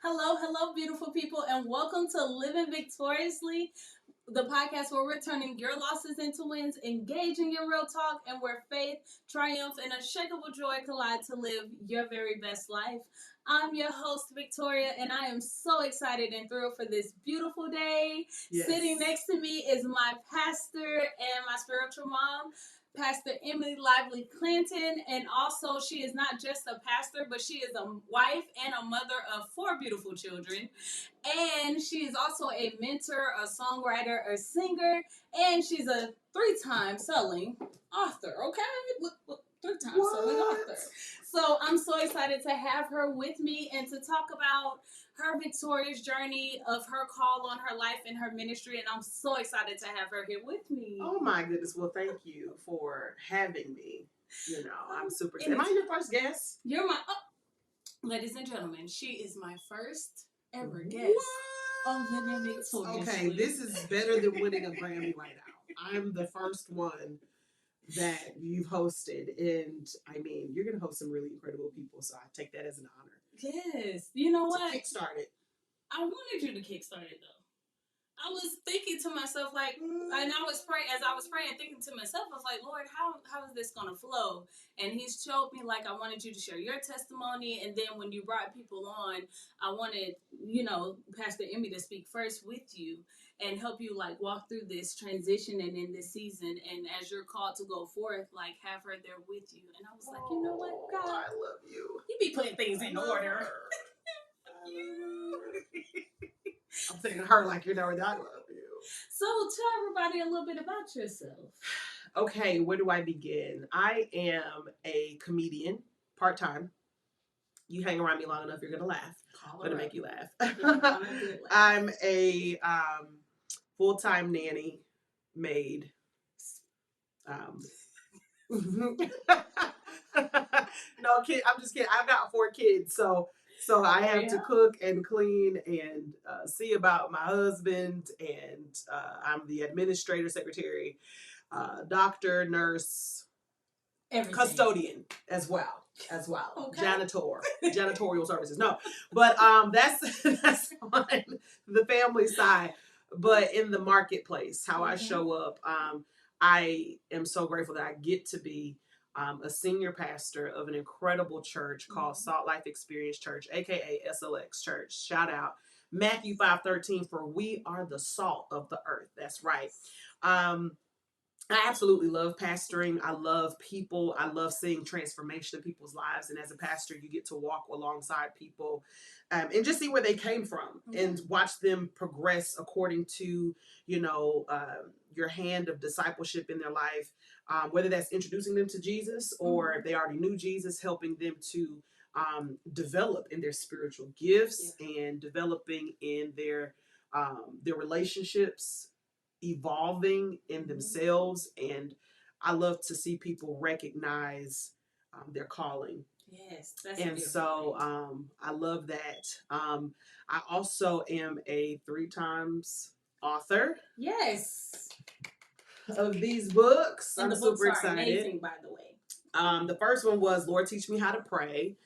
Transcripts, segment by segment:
Hello, hello, beautiful people, and welcome to Living Victoriously, the podcast where we're turning your losses into wins, engaging in real talk, and where faith, triumph, and unshakable joy collide to live your very best life. I'm your host, Victoria, and I am so excited and thrilled for this beautiful day. Yes. Sitting next to me is my pastor and my spiritual mom, Pastor Emily Lively Clinton, and also she is not just a pastor, but she is a wife and a mother of 4 beautiful children. And she is also a mentor, a songwriter, a singer, and she's a 3-time selling author. Okay, look 3-time selling author. So I'm so excited to have her with me and to talk about her victorious journey of her call on her life and her ministry, and I'm so excited to have her here with me. Oh my goodness! Well, thank you for having me. I'm super excited. Am I your first guest? You're my ladies and gentlemen. She is my first ever guest on Living Victoriously. Okay, this is better than winning a Grammy right now. I'm the first one that you've hosted, and I mean, you're going to host some really incredible people, so I take that as an honor. Yes. You know what? Kickstart it. I wanted you to kickstart it, though. I was thinking to myself, like, and I was praying, as I was praying, thinking to myself, I was like, Lord, how is this going to flow? And he showed me, like, I wanted you to share your testimony, and then when you brought people on, I wanted, Pastor Emmy to speak first with you and help you, like, walk through this transition and in this season, and as you're called to go forth, like, have her there with you. And I was like, you know what, God? I love you. You be putting things in order. I'm saying her like you know I love you. So tell everybody a little bit about yourself. Okay, where do I begin? I am a comedian, part-time. You hang around me long enough, you're going to laugh. I'm going to make you laugh. I'm a full-time nanny, maid. No, kid. I'm just kidding. I've got 4 kids, so I have to cook and clean and see about my husband, and I'm the administrator, secretary, doctor, nurse, everything. Custodian as well. Okay. Janitorial services. No, but that's on the family side. But in the marketplace, how I show up, I am so grateful that I get to be a senior pastor of an incredible church called Salt Life Experience Church, aka SLX Church. Shout out Matthew 5:13, for we are the salt of the earth. That's right. I absolutely love pastoring. I love people. I love seeing transformation in people's lives. And as a pastor, you get to walk alongside people and just see where they came from and watch them progress according to, your hand of discipleship in their life, whether that's introducing them to Jesus or if they already knew Jesus, helping them to develop in their spiritual gifts and developing in their relationships, evolving in themselves. And I love to see people recognize their calling. Yes, that's and so I love that. I also am a 3 times author. Yes, of these books. And I'm super excited. Amazing, by the way. The first one was Lord Teach Me How to Pray.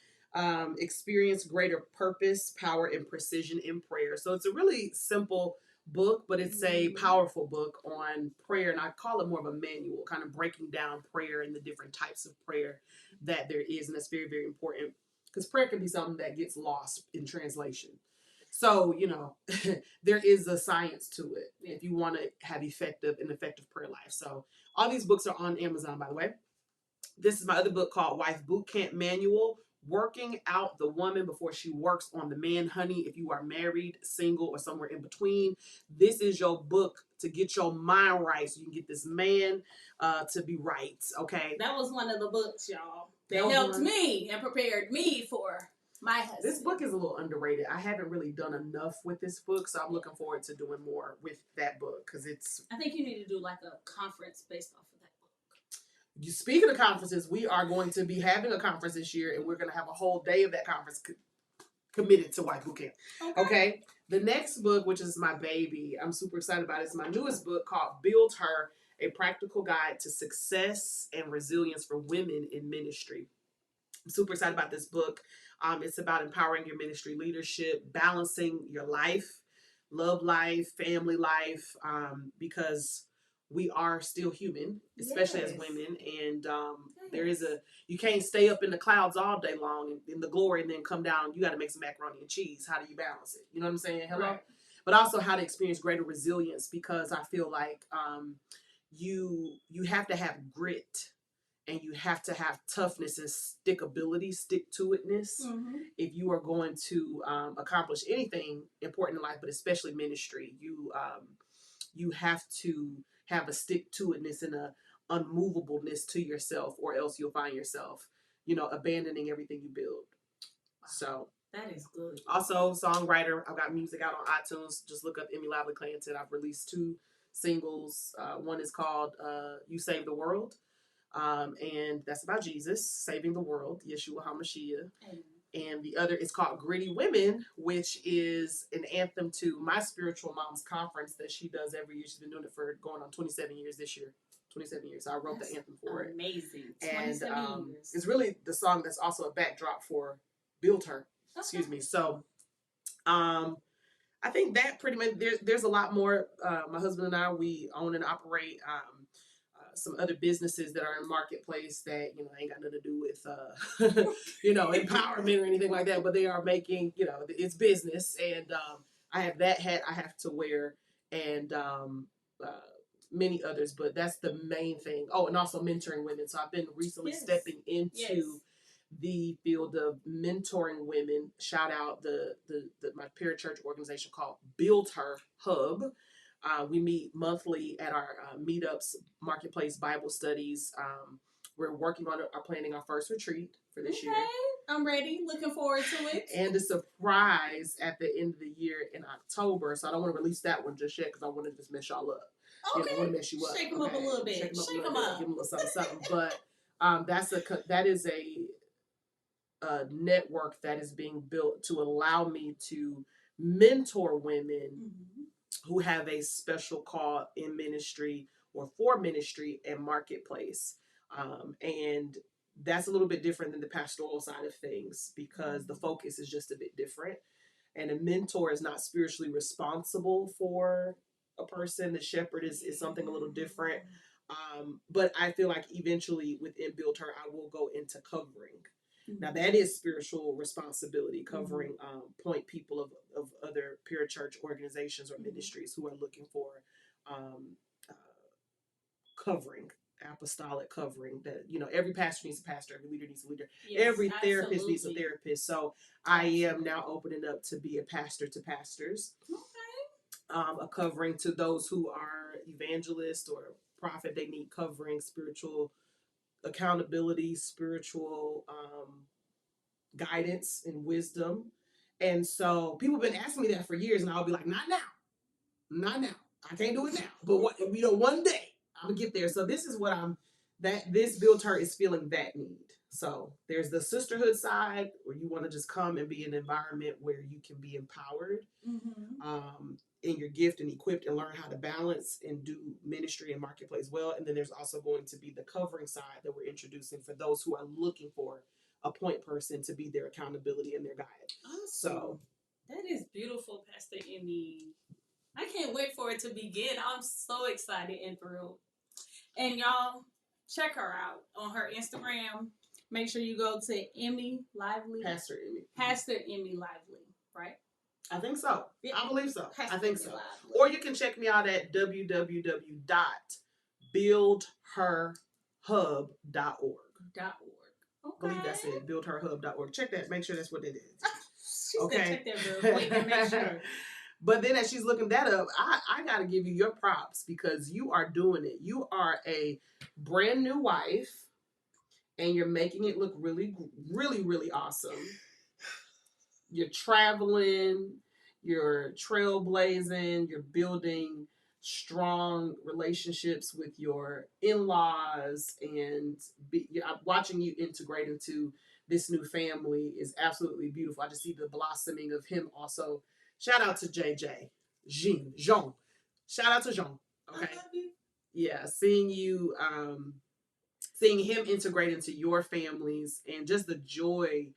Experience greater purpose, power, and precision in prayer. So it's a really simple book, but it's a powerful book on prayer, and I call it more of a manual, kind of breaking down prayer and the different types of prayer that there is. And that's very, very important, because prayer can be something that gets lost in translation. So, there is a science to it if you want to have an effective prayer life. So all these books are on Amazon, by the way. This is my other book called Wife Boot Camp Manual, Working Out the Woman Before She Works on the Man. Honey, if you are married, single, or somewhere in between, this is your book to get your mind right so you can get this man to be right, okay? That was one of the books, y'all, that helped me and prepared me for my husband. This book is a little underrated. I haven't really done enough with this book, so I'm looking forward to doing more with that book, because I think you need to do like a conference based off of that book. Speaking of conferences, we are going to be having a conference this year, and we're going to have a whole day of that conference committed to Wife Boot Camp. Okay. The next book, which is my baby, I'm super excited about it. It's my newest book called Build Her, a practical guide to success and resilience for women in ministry. I'm super excited about this book. It's about empowering your ministry leadership, balancing your life, love life, family life, because we are still human, especially as women. And there is you can't stay up in the clouds all day long in the glory and then come down. You got to make some macaroni and cheese. How do you balance it? You know what I'm saying? Hello? Right. But also how to experience greater resilience, because I feel like you have to have grit, and you have to have toughness and stickability, stick-to-itness, if you are going to accomplish anything important in life, but especially ministry. You have to have a stick-to-itness and a unmovableness to yourself, or else you'll find yourself, abandoning everything you build. Wow. So that is good. Also, songwriter. I've got music out on iTunes. Just look up Emmy Lively Clanton. I've released 2 singles. One is called "You Save the World." And that's about Jesus saving the world, Yeshua HaMashiach. And the other is called Gritty Women, which is an anthem to my spiritual mom's conference that she does every year. She's been doing it for going on 27 years this year. 27 years. So I wrote the anthem for it. Amazing. 27 years. It's really the song that's also a backdrop for Build Her. Okay. Excuse me. So I think that pretty much, there's a lot more. My husband and I, we own and operate some other businesses that are in marketplace that, ain't got nothing to do with, empowerment or anything like that, but they are making, it's business. And I have that hat I have to wear, and many others, but that's the main thing. Oh, and also mentoring women. So I've been recently stepping into the field of mentoring women. Shout out the my parachurch organization called Build Her Hub. We meet monthly at our meetups, marketplace Bible studies. We're working on planning our first retreat for this year. I'm ready. Looking forward to it. And a surprise at the end of the year in October. So I don't want to release that one just yet, because I want to just mess y'all up. Okay. I want to mess you up. Shake them up a little bit. Shake them up. Give them a little something. But that is a network that is being built to allow me to mentor women who have a special call in ministry or for ministry and marketplace. And that's a little bit different than the pastoral side of things, because the focus is just a bit different. And a mentor is not spiritually responsible for a person. The shepherd is something a little different. But I feel like eventually within Build Her, I will go into covering. Now that is spiritual responsibility, covering point people of other parachurch organizations or ministries who are looking for covering, apostolic covering. That every pastor needs a pastor, every leader needs a leader, every therapist needs a therapist. So I am now opening up to be a pastor to pastors, a covering to those who are evangelists or prophet. They need covering, spiritual accountability, spiritual guidance and wisdom. And so people have been asking me that for years, and I'll be like, not now. I can't do it now. But one day I'm gonna get there. So this is what this Build Her is feeling that need. So there's the sisterhood side, where you want to just come and be in an environment where you can be empowered in your gift and equipped and learn how to balance and do ministry and marketplace well. And then there's also going to be the covering side that we're introducing for those who are looking for a point person to be their accountability and their guide. Awesome. So that is beautiful, Pastor Emmy. I can't wait for it to begin. I'm so excited and thrilled. And y'all, check her out on her Instagram. Make sure you go to Emmy Lively. Pastor Emmy. Pastor Emmy Lively, right? I think so. Yeah. I believe so. Pastor I think so. Lively. Or you can check me out at www.buildherhub.org. Okay. I believe that's it. Buildherhub.org. Check that. Make sure that's what it is. Okay. Check that real quick and make sure. But then as she's looking that up, I got to give you your props, because you are doing it. You are a brand new wife, and you're making it look really, really, really awesome. You're traveling, you're trailblazing, you're building strong relationships with your in-laws, and watching you integrate into this new family is absolutely beautiful. I just see the blossoming of him also. Shout out to JJ. Jean. Shout out to Jean. Okay. I love you. Yeah. Seeing him integrate into your families, and just the joy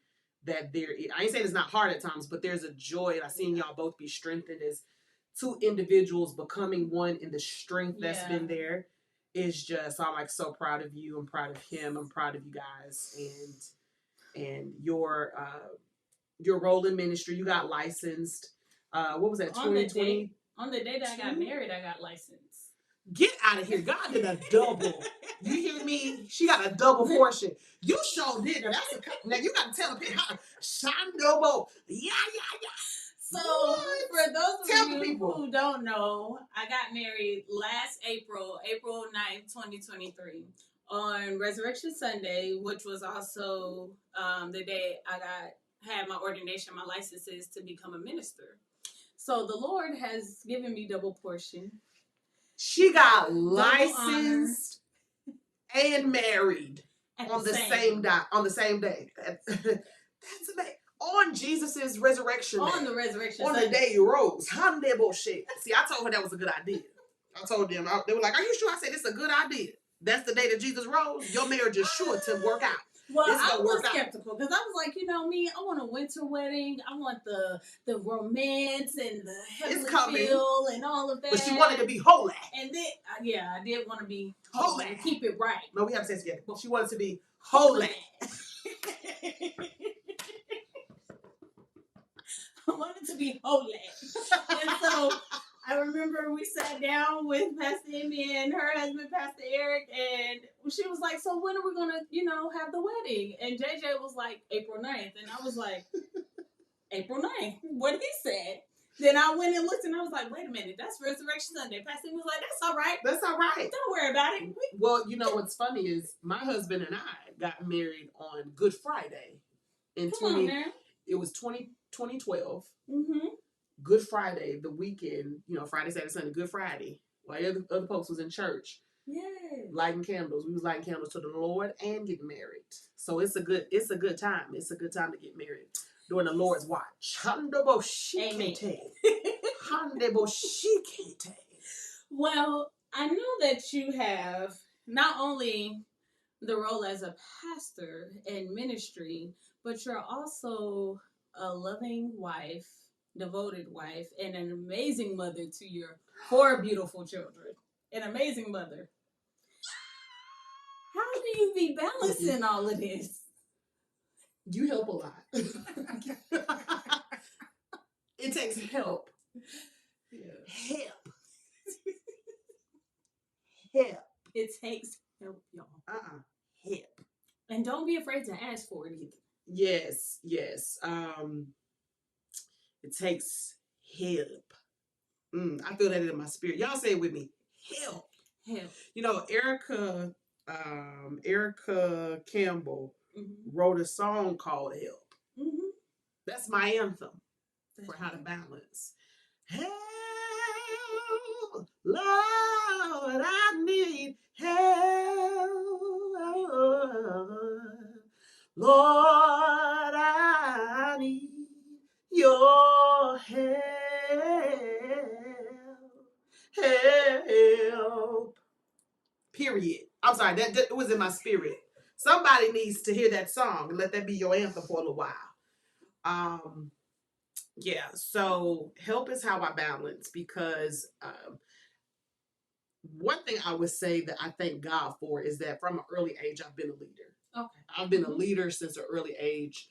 that there is. I ain't saying it's not hard at times, but there's a joy, and I've seen y'all both be strengthened as two individuals becoming one, in the strength that's been there is just, I'm like so proud of you. I'm proud of him. I'm proud of you guys, and your role in ministry. You got licensed. What was that? 2020. On the day that I got married, I got licensed. Get out of here. God did a double. You hear me? She got a double portion. You sure did. Now, now you got to tell the people. Shandobo. Yeah. So, for those of you who don't know, I got married last April 9th, 2023, on Resurrection Sunday, which was also the day I had my ordination, my licenses to become a minister. So the Lord has given me double portion. She got licensed and married on the same day. That's amazing. On Jesus's resurrection day. On the resurrection on Sunday. The day he rose. Bullshit. See, I told her that was a good idea. I told them, they were like, "Are you sure?" I said, "It's a good idea. That's the day that Jesus rose. Your marriage is sure to work out." Well, I was skeptical because I was like, you know me, I want a winter wedding. I want the romance and the heavenly feel and all of that. But she wanted to be holy. And then, I did want to be holy. And keep it right. No, we have to say it together. She wanted to be holy. I wanted to be holy. And so I remember we sat down with Pastor Amy and her husband, Pastor Eric, and she was like, "So when are we going to, have the wedding?" And JJ was like, April 9th. And I was like, April 9th, what he said. Then I went and looked and I was like, wait a minute, that's Resurrection Sunday. Pastor Amy was like, "That's all right. That's all right. Don't worry about it." Well, what's funny is my husband and I got married on Good Friday. It was 2012. Mm-hmm. Good Friday, the weekend, Friday, Saturday, Sunday, Good Friday. While other folks was in church. Yeah. Lighting candles. We was lighting candles to the Lord and getting married. So it's a good time. It's a good time to get married during the Lord's watch. Amen. Well, I know that you have not only the role as a pastor in ministry, but you're also a loving wife, devoted wife, and an amazing mother to your 4 beautiful children. An amazing mother. How do you be balancing all of this? You help a lot. It takes help. Yeah. Help. It takes help, y'all. Help. And don't be afraid to ask for it either. Yes. It takes help. I feel that in my spirit. Y'all say it with me. Help. Erica Campbell wrote a song called Help. Mm-hmm. That's my anthem for how to balance. Help, Lord, I need help. Lord, I need your help. Period. I'm sorry, that was in my spirit. Somebody needs to hear that song and let that be your anthem for a little while. Yeah, so help is how I balance, because one thing I would say that I thank God for is that from an early age, I've been a leader. Okay. I've been a leader since an early age,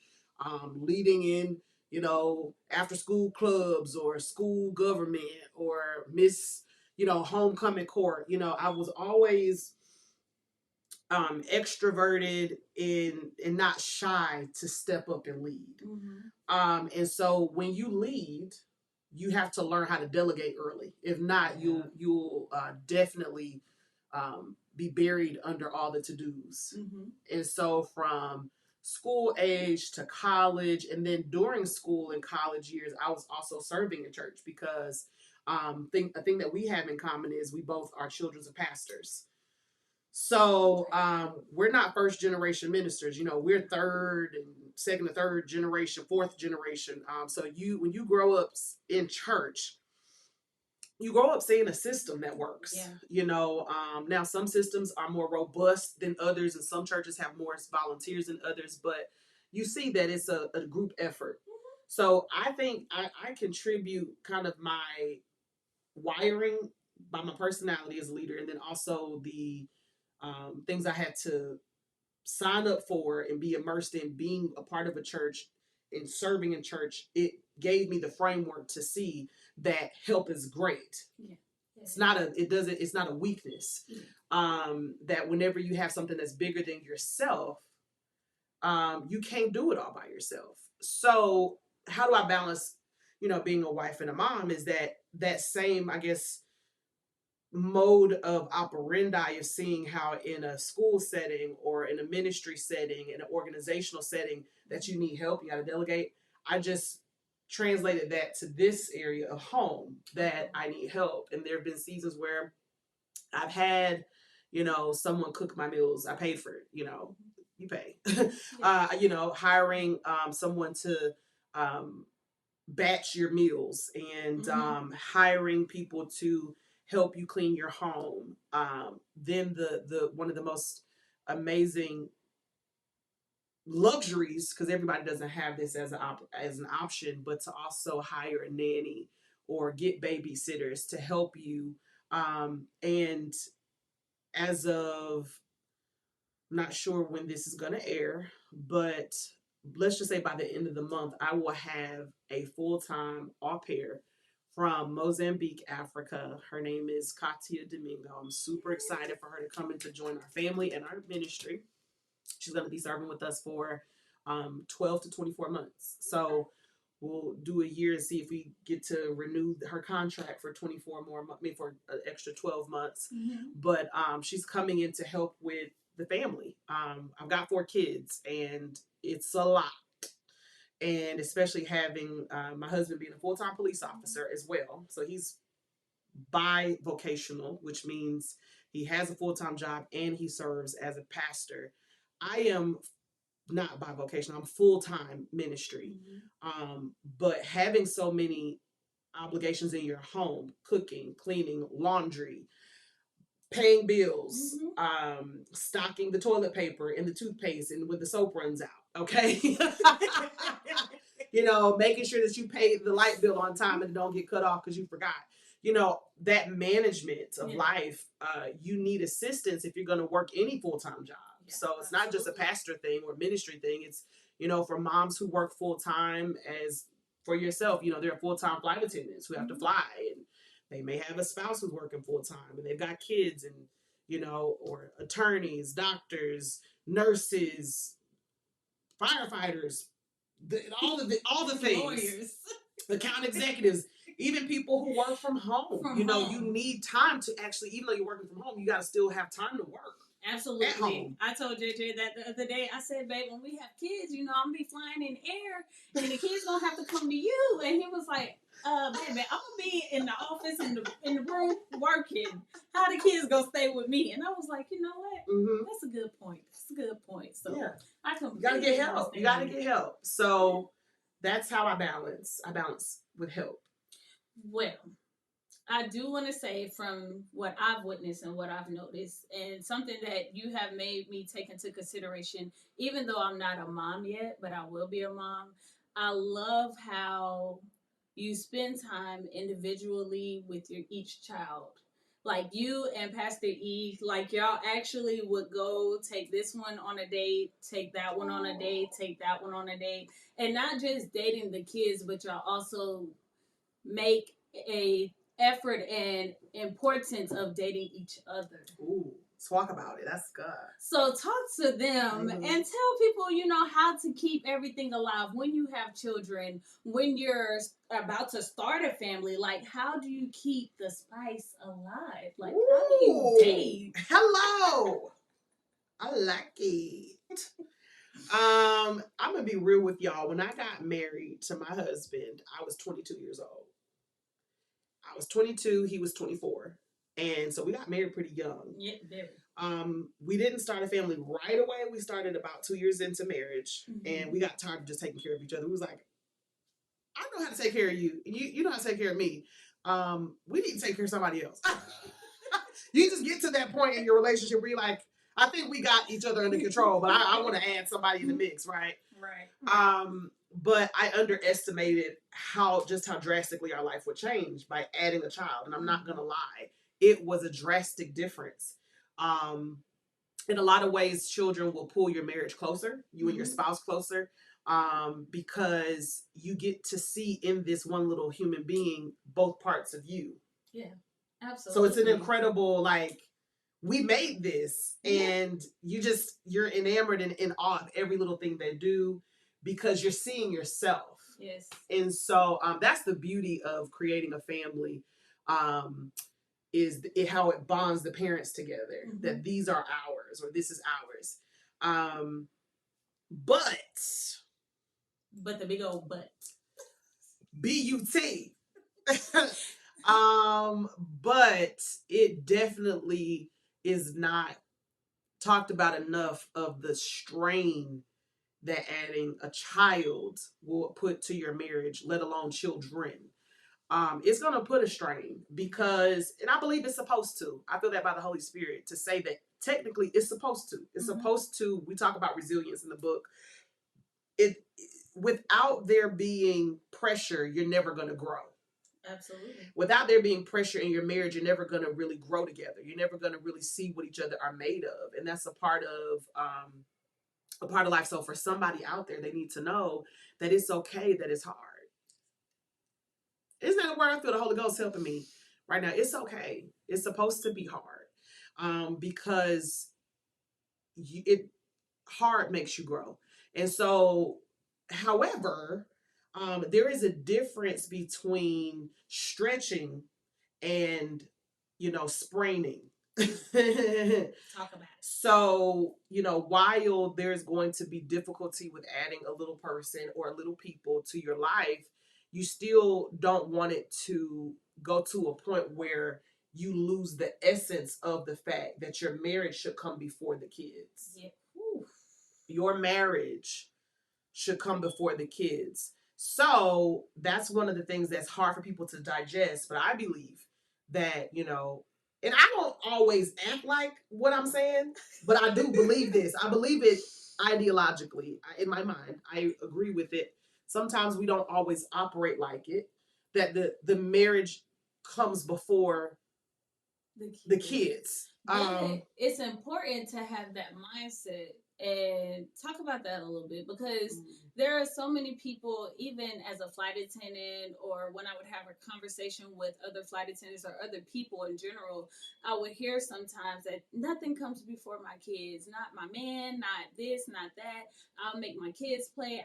leading in, after school clubs or school government or homecoming court. I was always extroverted and not shy to step up and lead. Mm-hmm. And so when you lead, you have to learn how to delegate early. If not, you'll definitely be buried under all the to-dos. Mm-hmm. And so from school age to college, and then during school and college years, I was also serving in church, because a thing that we have in common is we both are children of pastors. So we're not first generation ministers. We're third and second and third generation, fourth generation. So when you grow up in church, you grow up seeing a system that works. Yeah. Now some systems are more robust than others, and some churches have more volunteers than others. But you see that it's a group effort. So I think I contribute kind of my wiring by my personality as a leader, and then also the things I had to sign up for and be immersed in being a part of a church and serving in church. It gave me the framework to see that help is great. Yeah. It's not a weakness. Yeah. That whenever you have something that's bigger than yourself, you can't do it all by yourself. So how do I balance, being a wife and a mom? Is that same, I guess, mode of operandi of seeing how in a school setting or in a ministry setting, in an organizational setting, that you need help, you got to delegate. I just translated that to this area of home, that I need help. And there have been seasons where I've had, someone cook my meals. I paid for it, you pay. Hiring someone to batch your meals, and hiring people to help you clean your home. Then the one of the most amazing luxuries, because everybody doesn't have this as an option, but to also hire a nanny or get babysitters to help you. And as of, not sure when this is going to air, but let's just say by the end of the month, I will have a full-time au pair from Mozambique, Africa. Her name is Katia Domingo. I'm super excited for her to come and to join our family and our ministry. She's going to be serving with us for 12 to 24 months. So we'll do a year and see if we get to renew her contract for 24 more months, for an extra 12 months. But she's coming in to help with the family. I've got 4 kids, and it's a lot. And especially having my husband being a full-time police officer as well. So he's bivocational, which means he has a full-time job and he serves as a pastor. I am not bivocational, I'm full-time ministry. But having so many obligations in your home, cooking, cleaning, laundry, paying bills, stocking the toilet paper and the toothpaste and when the soap runs out, okay? Making sure that you pay the light bill on time and it don't get cut off because you forgot. That management of life, you need assistance if you're going to work any full-time job. Yeah, so it's not just a pastor thing or ministry thing. It's, for moms who work full-time, as for yourself, there are full-time flight attendants who have to fly, and they may have a spouse who's working full-time and they've got kids, and, or attorneys, doctors, nurses, firefighters, all the things, lawyers, account executives, even people who work from home. You need time to actually, even though you're working from home, you got to still have time to work. Absolutely. I told JJ that the other day. I said, babe, when we have kids, I'm going to be flying in air and the kids going to have to come to you. And he was like, baby, I'm going to be in the office, in the room working. How the kids going to stay with me? And I was like, you know what? That's a good point. So yeah. You got to get help. You got to get help. So that's how I balance. I balance with help. Well, I do want to say, from what I've witnessed and what I've noticed, and something that you have made me take into consideration, even though I'm not a mom yet, but I will be a mom, I love how you spend time individually with each child. Like you and Pastor E, like y'all actually would go take this one on a date, take that one on a date, take that one on a date, and not just dating the kids, but y'all also make a effort and importance of dating each other. Ooh, talk about it. That's good. So talk to them and tell people, how to keep everything alive when you have children, when you're about to start a family. Like, how do you keep the spice alive? Like, how do you date? Hello. I like it. I'm gonna be real with y'all. When I got married to my husband, I was 22 years old. I was 22, he was 24. And so we got married pretty young. Yeah, very. We didn't start a family right away. We started about 2 years into marriage, and we got tired of just taking care of each other. We was like, I know how to take care of you. You know how to take care of me. We need to take care of somebody else. You just get to that point in your relationship where you're like, I think we got each other under control, but I want to add somebody in the mix, right? Right. But I underestimated how drastically our life would change by adding a child. And I'm not gonna lie, it was a drastic difference. In a lot of ways, children will pull your marriage closer, you and your spouse closer, because you get to see in this one little human being both parts of you. Yeah, absolutely. So it's an incredible, like, we made this, and you're enamored and in awe of every little thing they do because you're seeing yourself. Yes. And so that's the beauty of creating a family. Is how it bonds the parents together, that these are ours, or this is ours. But the big old but. B-U-T. But it definitely is not talked about enough of the strain that adding a child will put to your marriage, let alone children. It's going to put a strain because, and I believe it's supposed to. I feel that by the Holy Spirit to say that technically it's supposed to. It's supposed to. We talk about resilience in the book. Without there being pressure, you're never going to grow. Absolutely. Without there being pressure in your marriage, you're never going to really grow together. You're never going to really see what each other are made of, and that's a part of life. So for somebody out there, they need to know that it's okay, that it's hard. Isn't that a word? I feel the Holy Ghost helping me right now. It's okay. It's supposed to be hard, because hard makes you grow. And so, however, there is a difference between stretching and, spraining. Talk about it. So, while there's going to be difficulty with adding a little person or a little people to your life, you still don't want it to go to a point where you lose the essence of the fact that your marriage should come before the kids. Yeah. Your marriage should come before the kids. So that's one of the things that's hard for people to digest. But I believe that, and I don't always act like what I'm saying, but I do believe this. I believe it ideologically in my mind. I agree with it. Sometimes we don't always operate like it, that the marriage comes before the kids. But it's important to have that mindset and talk about that a little bit, because there are so many people, even as a flight attendant, or when I would have a conversation with other flight attendants or other people in general, I would hear sometimes that nothing comes before my kids. Not my man, not this, not that. I'll make my kids play.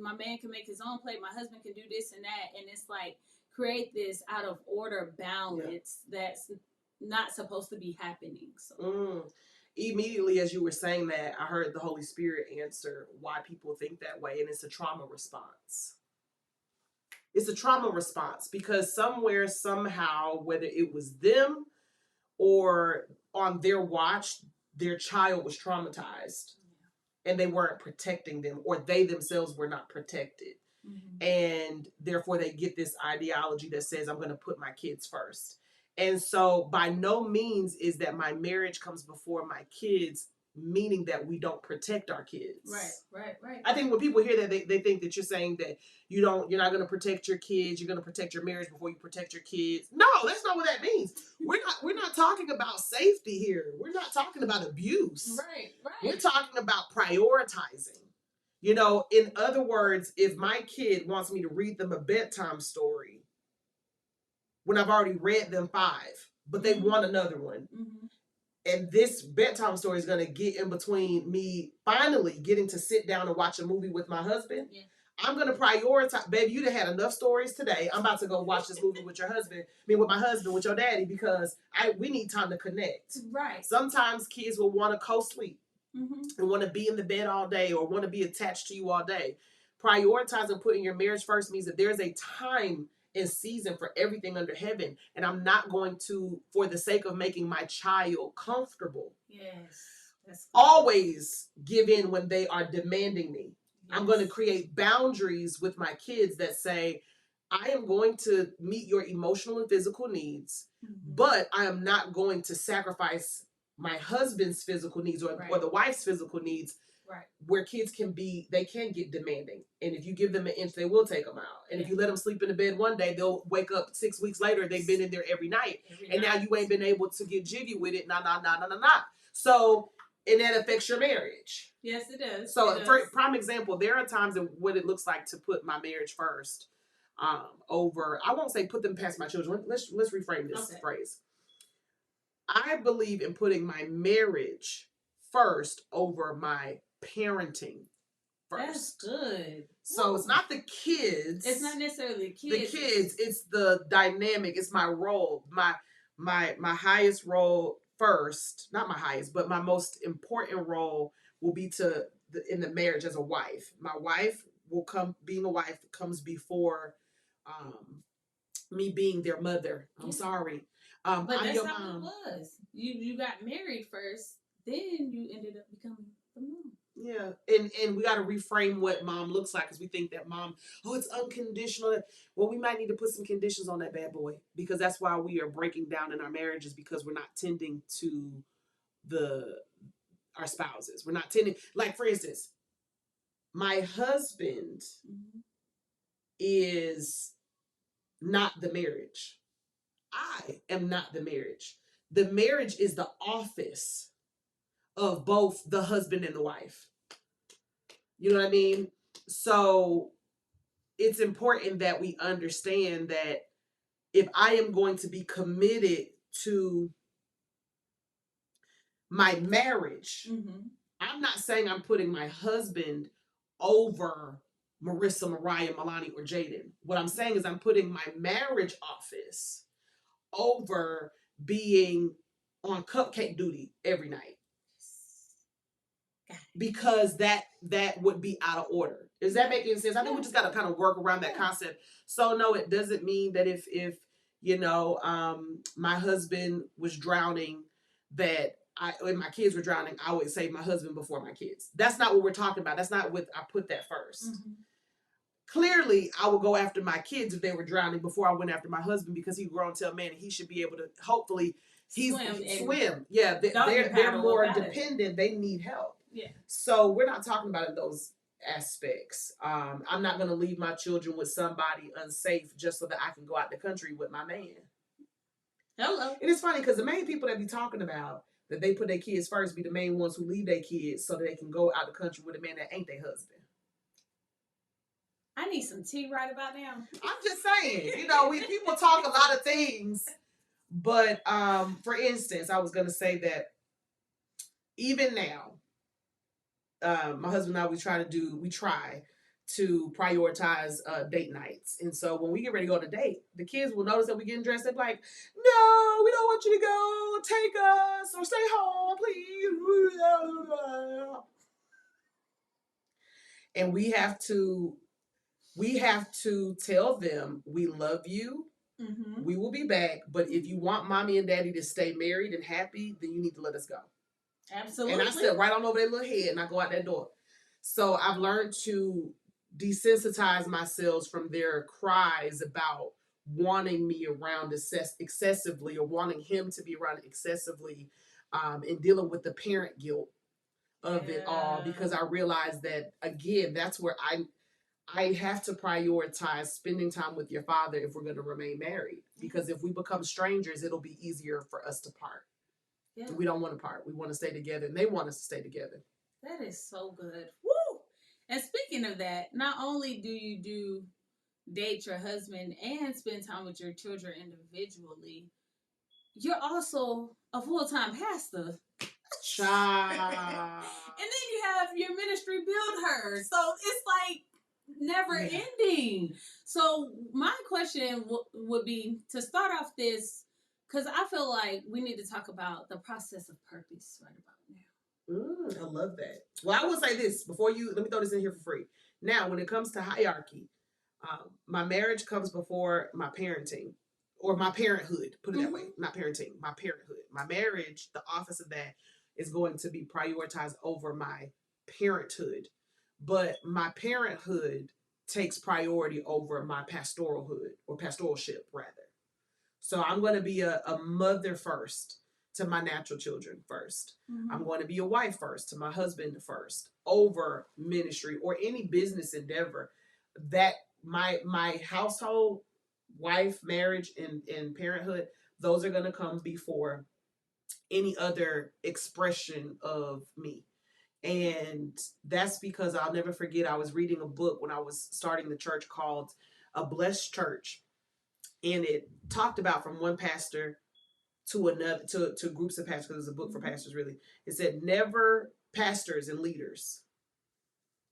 My man can make his own play. My husband can do this and that. And it's like, create this out of order balance that's not supposed to be happening. So immediately as you were saying that, I heard the Holy Spirit answer why people think that way, and it's a trauma response. It's a trauma response because somewhere, somehow, whether it was them or on their watch, their child was traumatized and they weren't protecting them, or they themselves were not protected. And therefore they get this ideology that says, I'm going to put my kids first. And so by no means is that my marriage comes before my kids, meaning that we don't protect our kids. Right. I think when people hear that, they think that you're saying that you're not going to protect your kids, you're going to protect your marriage before you protect your kids. No, that's not what that means. We're not talking about safety here. We're not talking about abuse. Right. We're talking about prioritizing. In other words, if my kid wants me to read them a bedtime story when I've already read them 5, but they want another one, and this bedtime story is going to get in between me finally getting to sit down and watch a movie with my husband, I'm going to prioritize. Baby, you done had enough stories today. I'm about to go watch this movie with your husband. With my husband, with your daddy, because we need time to connect. Right. Sometimes kids will want to co-sleep. And want to be in the bed all day, or want to be attached to you all day. Prioritizing putting your marriage first means that there's a time and season for everything under heaven. And I'm not going to, for the sake of making my child comfortable, always give in when they are demanding me. I'm going to create boundaries with my kids that say, I am going to meet your emotional and physical needs, but I am not going to sacrifice my husband's physical needs or the wife's physical needs Right. Where kids they can get demanding. And if you give them an inch, they will take them out. And if you let them sleep in the bed one day, they'll wake up 6 weeks later, they've been in there every night. Now you ain't been able to get jiggy with it. Nah. So, and that affects your marriage. Yes, it does. So, for prime example, there are times in what it looks like to put my marriage first over, I won't say put them past my children. Let's reframe this phrase. I believe in putting my marriage first over my parenting first. That's good. So it's not the kids. It's not necessarily the kids. The kids, it's the dynamic. It's my role. My highest role first, not my highest, but my most important role will be in the marriage as a wife. My wife being a wife comes before me being their mother. I'm sorry. But that's how it was. You got married first, then you ended up becoming the mom. Yeah, and we got to reframe what mom looks like, because we think that mom, it's unconditional. Well, we might need to put some conditions on that bad boy, because that's why we are breaking down in our marriages, because we're not tending to our spouses. We're not tending, like, for instance, my husband is not the marriage. I am not the marriage. The marriage is the office of both the husband and the wife. You know what I mean? So it's important that we understand that if I am going to be committed to my marriage, I'm not saying I'm putting my husband over Marissa, Mariah, Milani, or Jaden. What I'm saying is I'm putting my marriage office over being on cupcake duty every night, because that would be out of order. Is that making sense? I think we just got to kind of work around that concept. So no, it doesn't mean that if my husband was drowning, that when my kids were drowning, I would save my husband before my kids. That's not what we're talking about. That's not what I put that first. Clearly, I would go after my kids if they were drowning before I went after my husband, because he's grown to a man and he should be able to hopefully swim. Yeah, they're more dependent. They need help. Yeah. So we're not talking about in those aspects. I'm not going to leave my children with somebody unsafe just so that I can go out the country with my man. Hello. And it's funny because the main people that be talking about that they put their kids first be the main ones who leave their kids so that they can go out the country with a man that ain't their husband. I need some tea right about now. I'm just saying, people talk a lot of things, but for instance, I was going to say that even now, my husband and I, we try to prioritize date nights. And so when we get ready to go to date, the kids will notice that we're getting dressed. They're like, no, we don't want you to go. Take us or stay home, please. And we have to tell them, we love you. We will be back. But if you want mommy and daddy to stay married and happy, then you need to let us go. Absolutely. And I sit right on over their little head and I go out that door. So I've learned to desensitize myself from their cries about wanting me around excessively, or wanting him to be around excessively, and dealing with the parent guilt of it all, because I realize that, again, that's where I have to prioritize spending time with your father if we're going to remain married, because if we become strangers, it'll be easier for us to part. Yeah. We don't want to part. We want to stay together, and they want us to stay together. That is so good. Woo! And speaking of that, not only do you date your husband and spend time with your children individually, you're also a full-time pastor. Child. And then you have your ministry, Build Her. So it's like never ending. So my question would be, to start off this, because I feel like we need to talk about the process of purpose right about now. I love that. Well, I will say this before let me throw this in here for free. Now, when it comes to hierarchy, my marriage comes before my parenting, or my parenthood. Put it that way. Not parenting, my parenthood. My marriage, the office of that, is going to be prioritized over my parenthood. But my parenthood takes priority over my pastoralhood, or pastoralship rather. So I'm going to be a mother first to my natural children first. Mm-hmm. I'm going to be a wife first to my husband first over ministry or any business endeavor. That my household, wife, marriage, and parenthood, those are going to come before any other expression of me. And that's because I'll never forget, I was reading a book when I was starting the church called A Blessed Church. And it talked about from one pastor to another, to groups of pastors, because it's a book for pastors, really. It said, never, pastors and leaders,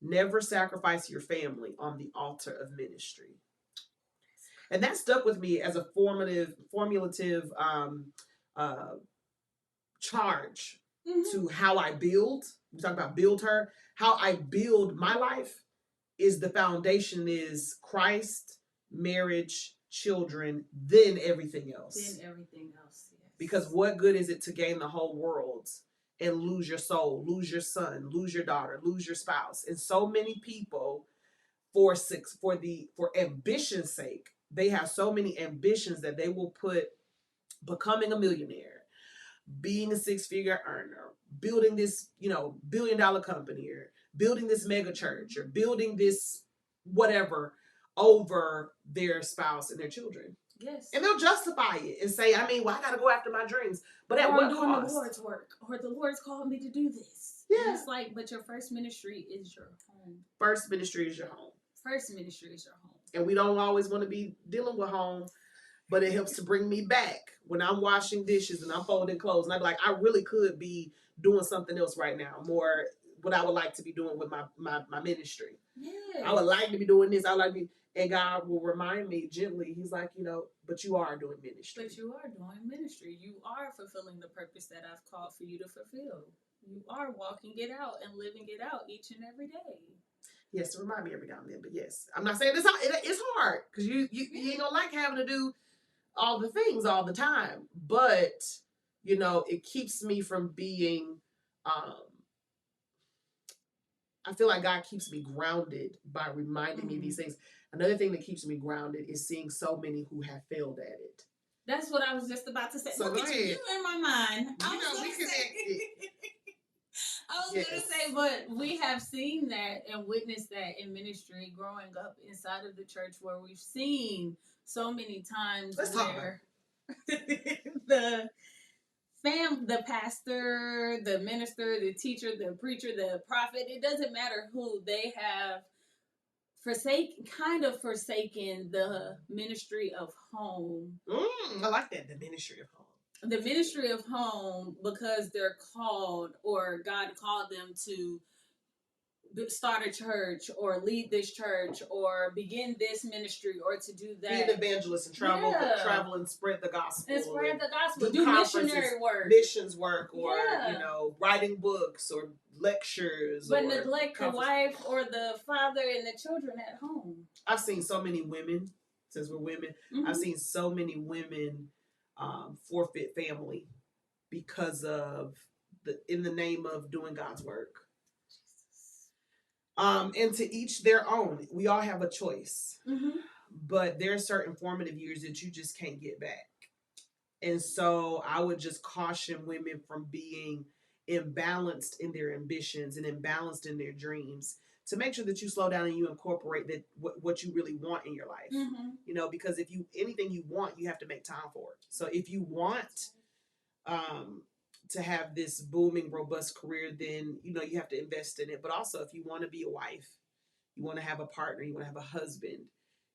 never sacrifice your family on the altar of ministry. And that stuck with me as a formulative charge to how I build. We talk about build her. How I build my life is the foundation is Christ, marriage, children, then everything else. Then everything else, yes. Because what good is it to gain the whole world and lose your soul, lose your son, lose your daughter, lose your spouse? And so many people, for ambition's sake, they have so many ambitions that they will put becoming a millionaire, being a six-figure earner, building this, billion-dollar company, or building this mega church, or building this whatever over their spouse and their children. Yes. And they'll justify it and say, I got to go after my dreams. But at what cost? I'm doing the Lord's work, or the Lord's called me to do this. Yeah. And it's like, but your first ministry is your home. First ministry is your home. First ministry is your home. And we don't always want to be dealing with home, but it helps to bring me back when I'm washing dishes and I'm folding clothes. And I'm like, I really could be doing something else right now, more what I would like to be doing with my ministry. Yeah. I would like to be doing this. And God will remind me gently. He's like, but you are doing ministry. But you are doing ministry. You are fulfilling the purpose that I've called for you to fulfill. You are walking it out and living it out each and every day. Yes, remind me every now and then. But yes, I'm not saying it's hard, because you ain't gonna like having to do all the things all the time. But it keeps me from being. I feel like God keeps me grounded by reminding me these things. Another thing that keeps me grounded is seeing so many who have failed at it. That's what I was just about to say. So look at you in my mind. I was going to say, but we have seen that and witnessed that in ministry growing up inside of the church, where we've seen so many times where the pastor, the minister, the teacher, the preacher, the prophet, it doesn't matter who, they have forsaken the ministry of home. I like that, the ministry of home. The ministry of home, because they're called, or God called them to start a church or lead this church or begin this ministry or to do that. Be an evangelist and travel and spread the gospel. And spread the gospel. Do missionary work. Missions work, or, writing books or lectures. But neglect the wife or the father and the children at home. I've seen so many women, since we're women, I've seen so many women forfeit family because of in the name of doing God's work. And to each their own. We all have a choice. But there are certain formative years that you just can't get back. And so I would just caution women from being imbalanced in their ambitions and imbalanced in their dreams, to make sure that you slow down and you incorporate that what you really want in your life. Because if anything you want, you have to make time for it. So if you want to have this booming, robust career, then you have to invest in it. But also, if you want to be a wife, you want to have a partner, you want to have a husband,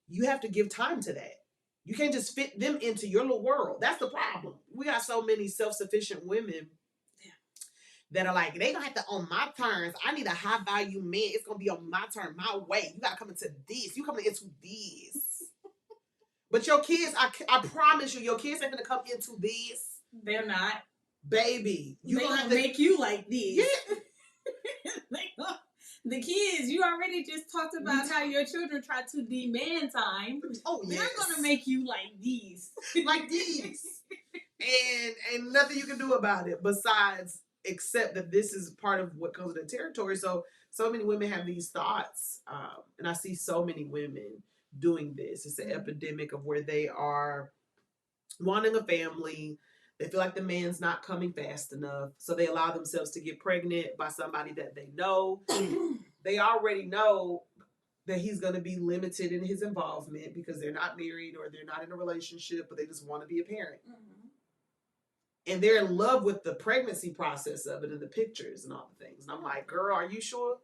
you have to give time to that. You can't just fit them into your little world. That's the problem. We got so many self-sufficient women that are like, they gonna have to on my terms. I need a high value man. It's gonna be on my turn, my way. You gotta come into this. You coming into this. But your kids, I promise you, your kids ain't gonna come into this. They're not. Baby, you gonna have to make you like this. Yeah. The kids, you already just talked about how your children try to demand time. Oh, yes. They're gonna make you like these. Like these. And nothing you can do about it besides accept that this is part of what comes with the territory. So many women have these thoughts. And I see so many women doing this. It's an epidemic of where they are wanting a family. They feel like the man's not coming fast enough. So they allow themselves to get pregnant by somebody that they know. They already know that he's going to be limited in his involvement because they're not married or they're not in a relationship, but they just want to be a parent. And they're in love with the pregnancy process of it and the pictures and all the things. And I'm like, girl, are you sure?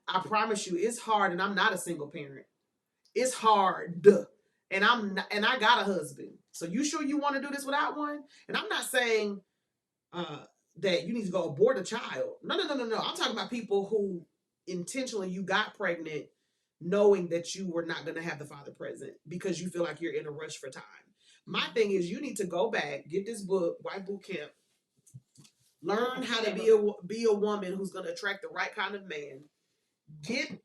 I promise you, it's hard. And I'm not a single parent. It's hard. And I got a husband. So you sure you want to do this without one? And I'm not saying that you need to go abort a child. No. I'm talking about people who intentionally you got pregnant knowing that you were not going to have the father present because you feel like you're in a rush for time. My thing is you need to go back, get this book, White Boot Camp, learn how to be a woman who's going to attract the right kind of man, get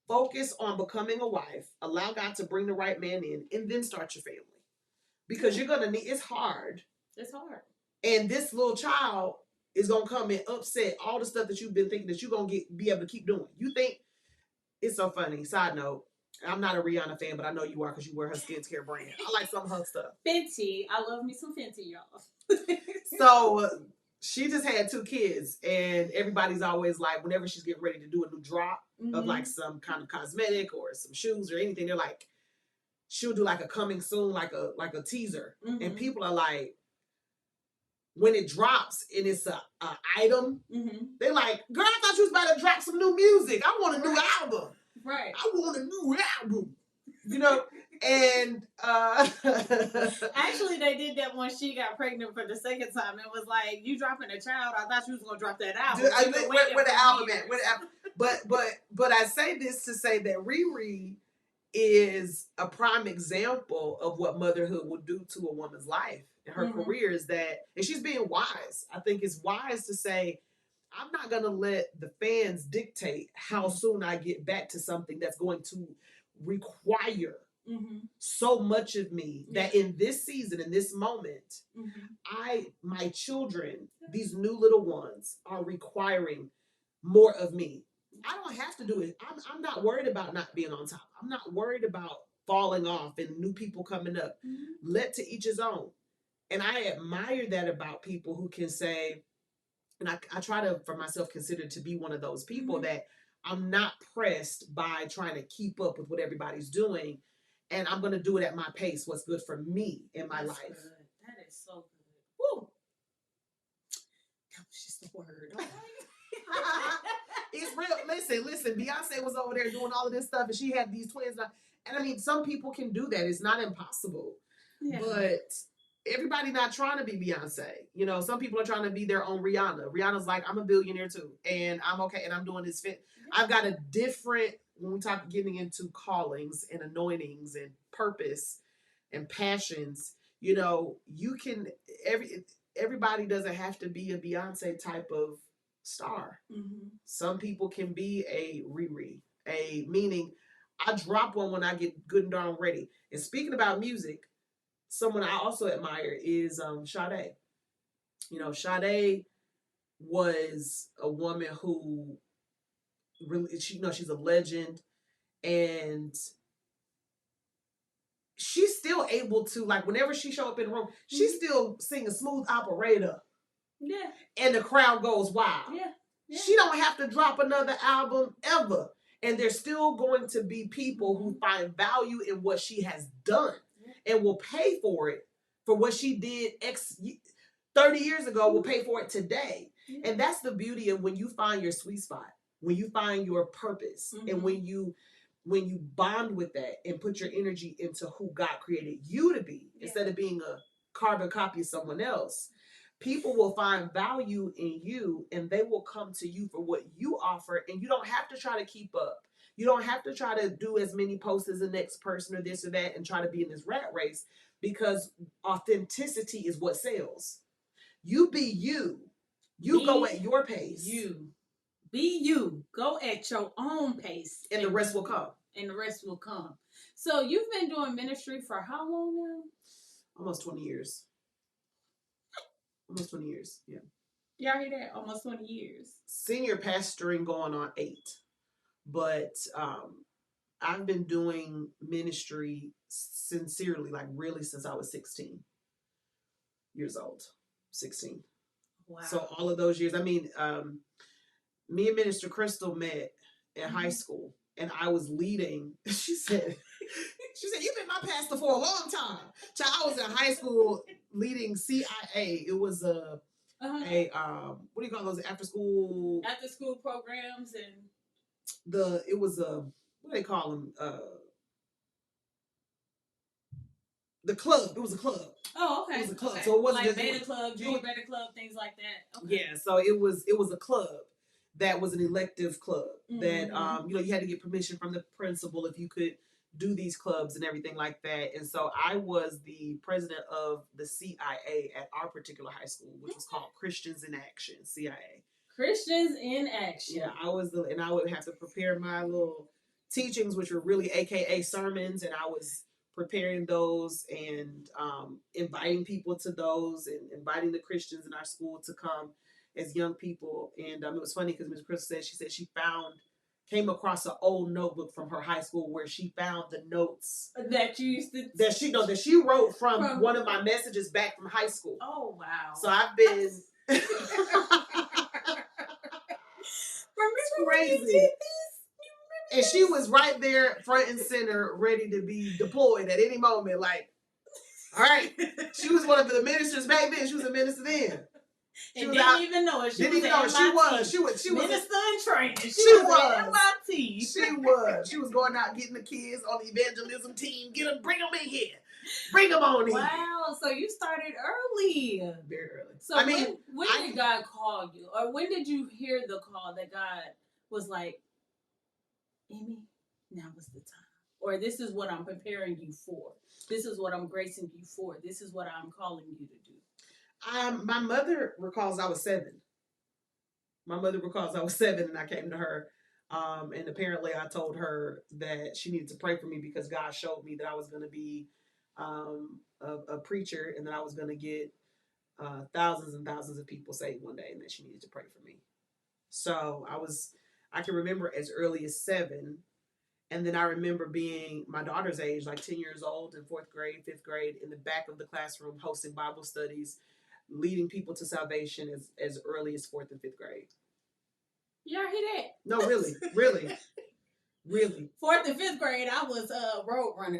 focus on becoming a wife, allow God to bring the right man in, and then start your family. Because you're going to need, it's hard. It's hard. And this little child is going to come and upset all the stuff that you've been thinking that you're going to be able to keep doing. You think, it's so funny. Side note, I'm not a Rihanna fan, but I know you are because you wear her skincare brand. I like some of her stuff. Fenty. I love me some Fenty, y'all. So she just had 2 kids, and everybody's always like, whenever she's getting ready to do a new drop of like some kind of cosmetic or some shoes or anything, they're like, she'll do like a coming soon, like a teaser, and people are like, when it drops and it's a item, they're like, girl, I thought you was about to drop some new music. I want a new album. Right. I want a new album. You know, and actually they did that when she got pregnant for the second time. It was like, you dropping a child, I thought you was gonna drop that album. Where the album at? Where the album? But I say this to say that Riri is a prime example of what motherhood will do to a woman's life and her career. Is that, and she's being wise. I think it's wise to say, I'm not going to let the fans dictate how soon I get back to something that's going to require so much of me that in this season, in this moment, my children, these new little ones, are requiring more of me. I don't have to do it. I'm not worried about not being on top. I'm not worried about falling off and new people coming up. Let to each his own. And I admire that about people who can say, and I try to, for myself, consider to be one of those people that I'm not pressed by trying to keep up with what everybody's doing. And I'm going to do it at my pace, what's good for me in my life. Good. That is so good. Woo! That was just the word. It's real. Listen. Beyonce was over there doing all of this stuff, and she had these twins. And I mean, some people can do that. It's not impossible. Yeah. But everybody not trying to be Beyonce. You know, some people are trying to be their own Rihanna. Rihanna's like, I'm a billionaire too, and I'm okay, and I'm doing this fit. I've got a different, when we talk getting into callings and anointings and purpose and passions, you know, you can, everybody doesn't have to be a Beyonce type of star. Some people can be a Riri, meaning I drop one when I get good and darn ready. And speaking about music, someone I also admire is Sade. You know, Sade was a woman who really, she's a legend, and she's still able to, like, whenever she show up in the room, she's still singing Smooth Operator. Yeah. And the crowd goes wild. Yeah. She don't have to drop another album ever. And there's still going to be people who find value in what she has done and will pay for it, for what she did 30 years ago, will pay for it today. And that's the beauty of when you find your sweet spot, when you find your purpose, and when you bond with that and put your energy into who God created you to be, instead of being a carbon copy of someone else. People will find value in you, and they will come to you for what you offer, and you don't have to try to keep up. You don't have to try to do as many posts as the next person or this or that and try to be in this rat race, because authenticity is what sells. You be you. You go at your pace. You. Be you. Go at your own pace. And the rest will come. And the rest will come. So you've been doing ministry for how long now? Almost 20 years. Almost 20 years, yeah. Y'all hear that? Almost 20 years. Senior pastoring going on 8. But I've been doing ministry sincerely, like really since I was 16 years old. 16. Wow. So all of those years, I mean, me and Minister Crystal met in high school, and I was leading. She said, "You've been my pastor for a long time." So I was in high school leading CIA. It was a what do you call those after school programs, and it was a what do they call them the club. It was a club. Oh, okay. It was a club. Okay. So it wasn't like just beta club, junior beta club, things like that. Okay. Yeah, so it was a club that was an elective club that you had to get permission from the principal if you could do these clubs and everything like that. And so I was the president of the CIA at our particular high school, which was called Christians in Action, CIA. Christians in Action. Yeah, and I would have to prepare my little teachings, which were really AKA sermons, and I was preparing those and inviting people to those and inviting the Christians in our school to come as young people. And it was funny because Ms. Crystal said she came across an old notebook from her high school where she found the notes that you used to that she wrote from one of my messages back from high school. Oh wow! So I've been crazy. And she was right there, front and center, ready to be deployed at any moment. Like, all right, she was one of the ministers back then. She was a minister then. She didn't even know it. She was minister in training. She was MIT. She was going out getting the kids on the evangelism team. Bring them in here. Bring them on in. Wow, so you started early. Very early. So when did God call you? Or when did you hear the call that God was like, Amy, now is the time. Or this is what I'm preparing you for. This is what I'm gracing you for. This is what I'm calling you to do. My mother recalls I was 7. My mother recalls I was 7 and I came to her. And apparently I told her that she needed to pray for me because God showed me that I was going to be a preacher and that I was going to get thousands and thousands of people saved one day and that she needed to pray for me. So I can remember as early as 7. And then I remember being my daughter's age, like 10 years old in 4th grade, 5th grade, in the back of the classroom, hosting Bible studies, leading people to salvation as early as 4th and 5th grade. You already hear that? No, really. 4th and 5th grade, I was a road runner.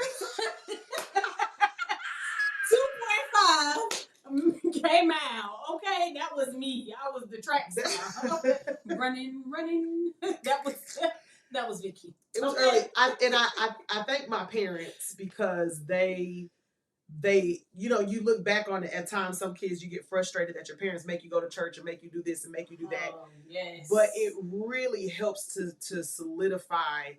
2.5 came out. Okay, that was me. I was the track star. running. That was Vicky. It was early. I thank my parents because they you look back on it at times. Some kids you get frustrated that your parents make you go to church and make you do this and make you do that. Yes. But it really helps to solidify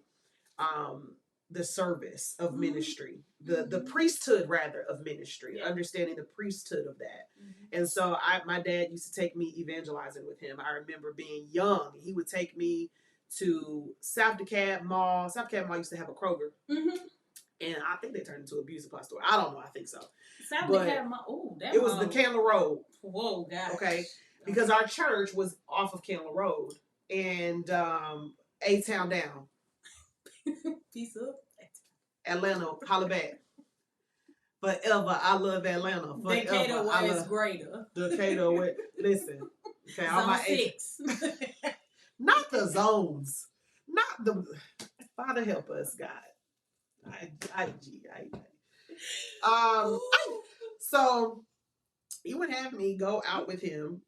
the service of ministry, the priesthood rather of ministry, understanding the priesthood of that. And so my dad used to take me evangelizing with him. I remember being young. He would take me to South DeKalb Mall. South DeKalb Mall used to have a Kroger. And I think they turned into a beauty supply store. I don't know. I think so. South DeKalb Mall. It was the Candler Road. Whoa, gosh. Okay. Because our church was off of Candler Road and A-Town down. Peace up. Atlanta, holla back. Forever, I love Atlanta. Forever, Decatur where it's greater. Decatur where, listen. Okay, Zone 6. Not the zones. Not the, Father help us, God. So he would have me go out with him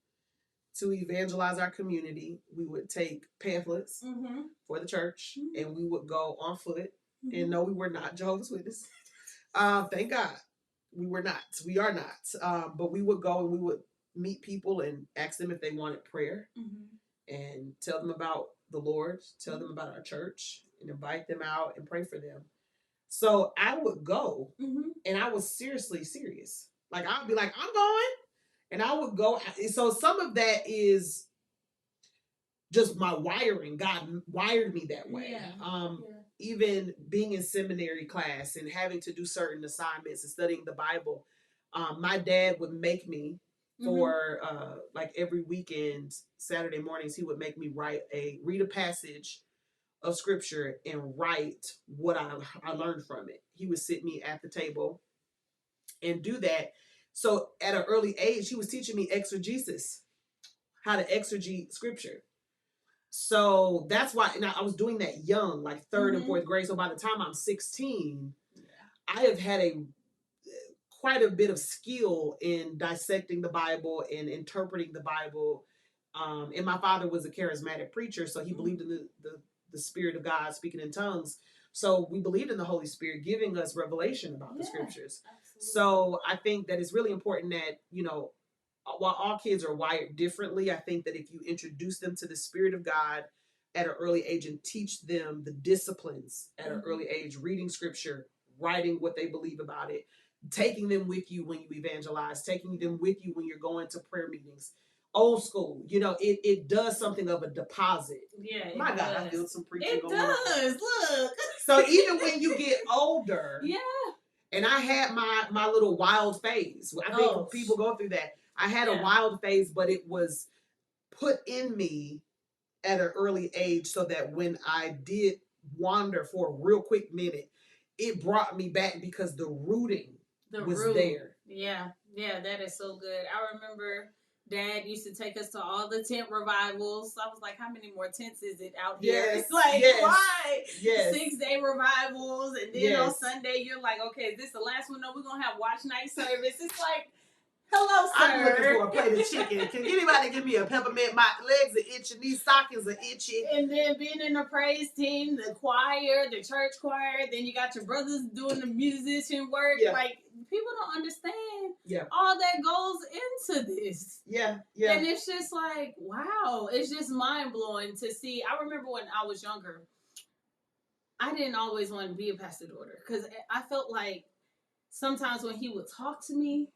to evangelize our community. We would take pamphlets for the church and we would go on foot. And no, we were not Jehovah's Witnesses. Thank God. We were not. We are not. But we would go and we would meet people and ask them if they wanted prayer and tell them about the Lord, tell them about our church and invite them out and pray for them. So I would go and I was seriously serious. Like I'd be like, I'm going. And I would go. So some of that is just my wiring. God wired me that way. Even being in seminary class and having to do certain assignments and studying the Bible, my dad would make me for like every weekend, Saturday mornings, he would make me read a passage of scripture and write what I learned from it. He would sit me at the table and do that So at an early age, he was teaching me exegesis, how to exegete scripture. So that's why, and I was doing that young, like 3rd and 4th grade. So by the time I'm 16, I have had quite a bit of skill in dissecting the Bible and interpreting the Bible. And my father was a charismatic preacher, so he believed in the Spirit of God speaking in tongues. So we believed in the Holy Spirit giving us revelation about the scriptures. Absolutely. So I think that it's really important that, while all kids are wired differently, I think that if you introduce them to the Spirit of God at an early age and teach them the disciplines at an early age, reading scripture, writing what they believe about it, taking them with you when you evangelize, taking them with you when you're going to prayer meetings. Old school, it does something of a deposit. Yeah, my God, I feel some preaching it going on. It does. Look. So even when you get older, yeah. And I had my little wild phase. I think people go through that. I had a wild phase, but it was put in me at an early age so that when I did wander for a real quick minute, it brought me back because the rooting was there. Yeah, that is so good. I remember Dad used to take us to all the tent revivals. I was like, how many more tents is it out here? It's like, why? 6-day revivals. And then on Sunday, you're like, okay, is this the last one? No, we're going to have watch night service. It's like, hello, sir. I'm looking for a plate of chicken. Can anybody give me a peppermint? My legs are itching. These stockings are itchy. And then being in the praise team, the choir, the church choir. Then you got your brothers doing the musician work. Yeah. Like, people don't understand all that goes into this. Yeah. And it's just like, wow. It's just mind-blowing to see. I remember when I was younger, I didn't always want to be a pastor daughter because I felt like sometimes when he would talk to me,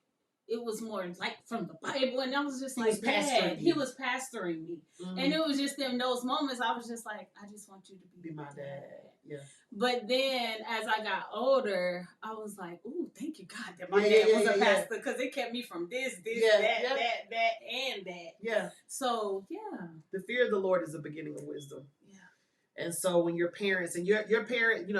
it was more like from the Bible, and I was just like, Dad, he was pastoring me. And it was just in those moments, I was just like, I just want you to be my dad. Yeah. But then as I got older, I was like, ooh, thank you, God, that my dad was a pastor, because it kept me from this, that, and that. Yeah. So, yeah. The fear of the Lord is the beginning of wisdom. Yeah. And so when your parents, and your parent,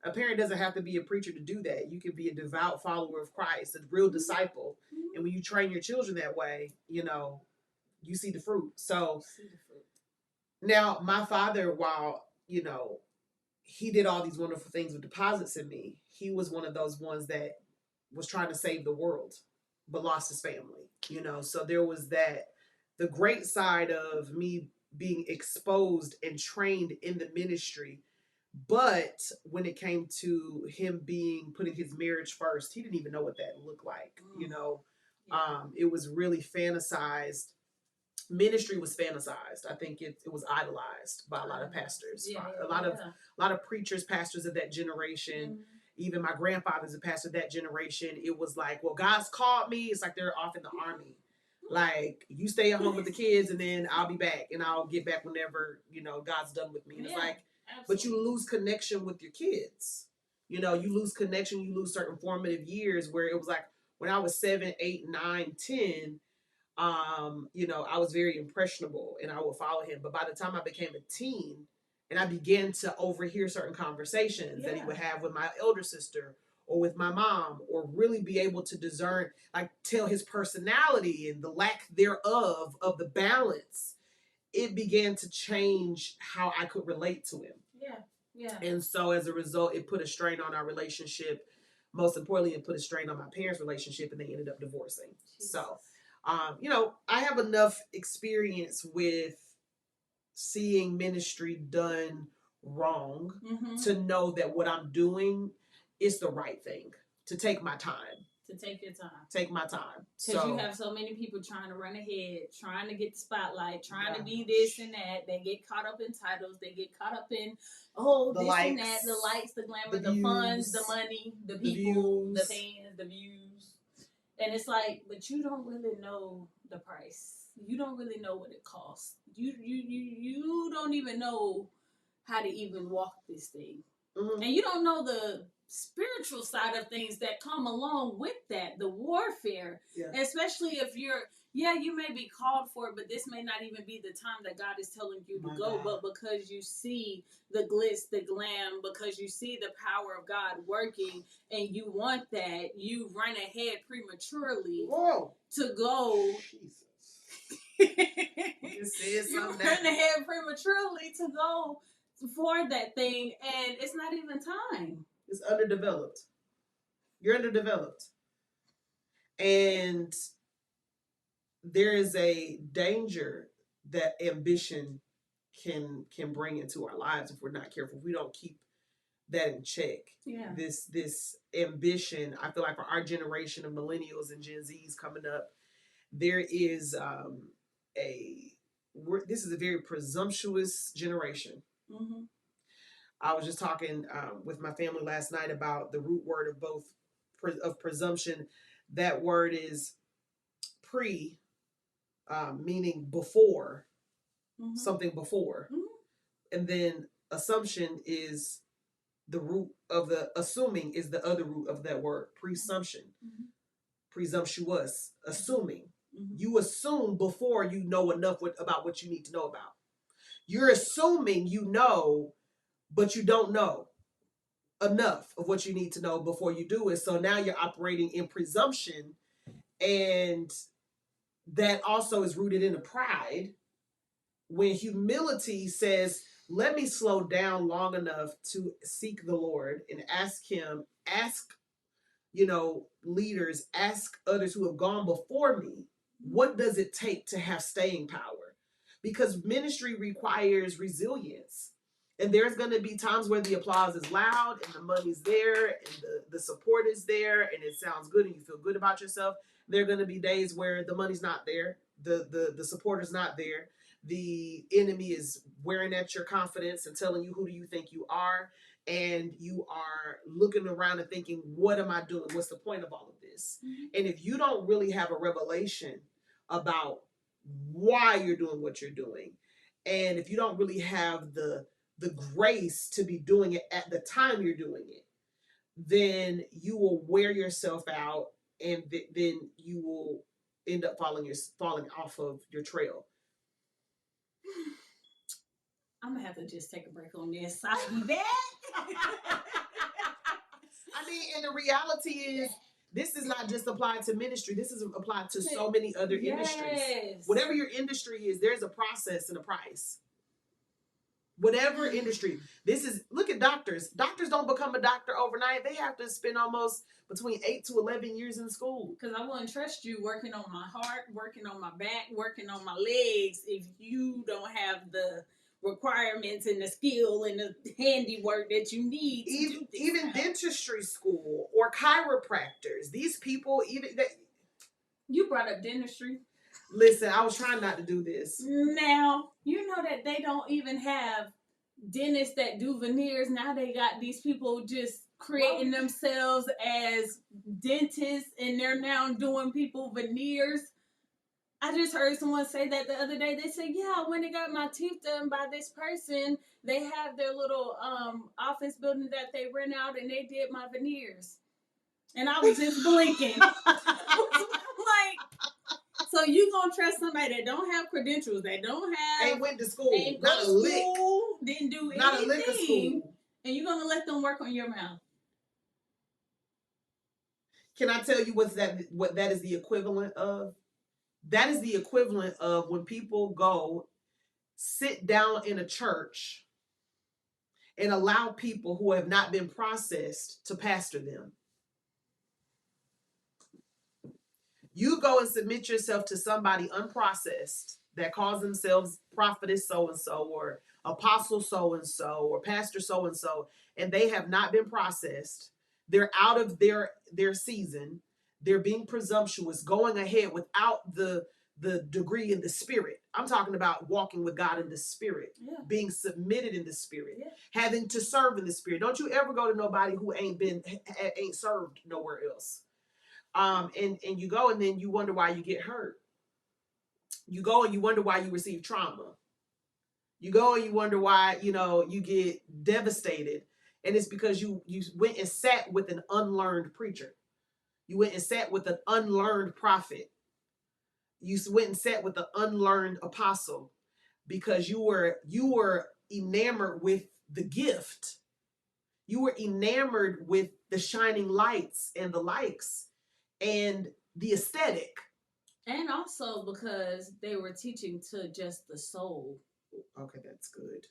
a parent doesn't have to be a preacher to do that. You can be a devout follower of Christ, a real disciple. And when you train your children that way, you see the fruit. So now my father, while, he did all these wonderful things with deposits in me, he was one of those ones that was trying to save the world, but lost his family, So there was the great side of me being exposed and trained in the ministry. But when it came to him putting his marriage first, he didn't even know what that looked like. It was really fantasized. Ministry was fantasized. I think it was idolized by a lot of pastors, a lot of preachers, pastors of that generation. Even my grandfather's a pastor of that generation. It was like, well, God's called me. It's like they're off in the army. Like, you stay at home with the kids, and then I'll be back, and I'll get back whenever God's done with me. And it's like. Absolutely. But you lose connection with your kids. You lose connection, you lose certain formative years where it was like when I was 7, 8, 9, 10, I was very impressionable and I would follow him. But by the time I became a teen and I began to overhear certain conversations that he would have with my elder sister or with my mom, or really be able to discern, like tell his personality and the lack thereof of the balance, it began to change how I could relate to him. Yeah. And so as a result, it put a strain on our relationship. Most importantly, it put a strain on my parents' relationship, and they ended up divorcing. Jesus. So, I have enough experience with seeing ministry done wrong to know that what I'm doing is the right thing, to take my time. To take your time. Take my time. Because you have so many people trying to run ahead, trying to get the spotlight, trying to be this and that. They get caught up in titles. They get caught up in, the this likes, and that, the lights, the glamour, the funds, the money, the people, the fans, the views. And it's like, but you don't really know the price. You don't really know what it costs. You don't even know how to even walk this thing. And you don't know the spiritual side of things that come along with that, the warfare, especially if yeah, you may be called for it, but this may not even be the time that God is telling you to go. But because you see the glitz, the glam, because you see the power of God working and you want that, you run ahead prematurely to go. Jesus. You run ahead prematurely to go for that thing, and it's not even time. It's underdeveloped. You're underdeveloped. And there is a danger that ambition can bring into our lives if we're not careful. If we don't keep that in check. Yeah. This ambition, I feel like for our generation of millennials and Gen Zs coming up, there is this is a very presumptuous generation. Mm-hmm. I was just talking with my family last night about the root word of both of presumption. That word is pre, meaning before, mm-hmm. something before. Mm-hmm. And then assumption is the root of the assuming is the other root of that word, presumption. Mm-hmm. Presumptuous, assuming. Mm-hmm. You assume before you know enough about what you need to know about. You're assuming you know, but you don't know enough of what you need to know before you do it. So now you're operating in presumption, and that also is rooted in a pride, when humility says, let me slow down long enough to seek the Lord and ask leaders, ask others who have gone before me, what does it take to have staying power? Because ministry requires resilience. And there's going to be times where the applause is loud and the money's there and the support is there and it sounds good and you feel good about yourself. There are going to be days where the money's not there, the support is not there. The enemy is wearing at your confidence and telling you, who do you think you are? And you are looking around and thinking, what am I doing? What's the point of all of this? Mm-hmm. And if you don't really have a revelation about why you're doing what you're doing, and if you don't really have the grace to be doing it at the time you're doing it, then you will wear yourself out, and then you will end up falling off of your trail. I'm gonna have to just take a break on this. I'll be back. I mean, and the reality is, this is not just applied to ministry. This is applied to so many other industries. Whatever your industry is, there's a process and a price. Whatever industry. Look at doctors. Doctors don't become a doctor overnight. They have to spend almost between 8 to 11 years in school. Because I wouldn't trust you working on my heart, working on my back, working on my legs if you don't have the requirements and the skill and the handiwork that you need to do this. Even dentistry school or chiropractors. These people, you brought up dentistry. Listen, I was trying not to do this. Now, you know that they don't even have dentists that do veneers. Now they got these people just creating themselves as dentists, and they're now doing people veneers. I just heard someone say that the other day. They said, yeah, when they got my teeth done by this person, they have their little office building that they rent out, and they did my veneers. And I was just blinking. Like, so you gonna trust somebody that don't have credentials, that don't have, ain't went to school, ain't not a lick, didn't do anything, not a lick of school, and you gonna let them work on your mouth? Can I tell you what that is the equivalent of? That is the equivalent of when people go sit down in a church and allow people who have not been processed to pastor them. You go and submit yourself to somebody unprocessed that calls themselves prophetess so-and-so or apostle so-and-so or pastor so-and-so, and they have not been processed. They're out of their season. They're being presumptuous, going ahead without the degree in the spirit. I'm talking about walking with God in the spirit, being submitted in the spirit, having to serve in the spirit. Don't you ever go to nobody who ain't served nowhere else. And you go and then you wonder why you get hurt. You go and you wonder why you receive trauma. You go and you wonder why, you get devastated. And it's because you went and sat with an unlearned preacher. You went and sat with an unlearned prophet. you went and sat with the unlearned apostle because you were enamored with the gift. You were enamored with the shining lights and the likes and the aesthetic. And also because they were teaching to just the soul. Okay, that's good.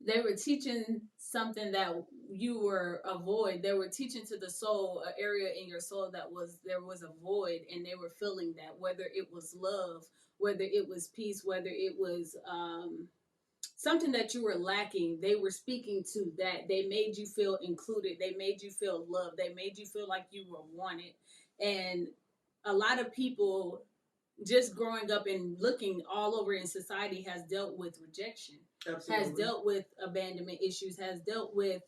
They were teaching something that you were a void. They were teaching to the soul, an area in your soul there was a void, and they were feeling that, whether it was love, whether it was peace, whether it was something that you were lacking. They were speaking to that. They made you feel included. They made you feel loved. They made you feel like you were wanted. And a lot of people, just growing up and looking all over in society, has dealt with rejection. Absolutely. Has dealt with abandonment issues, has dealt with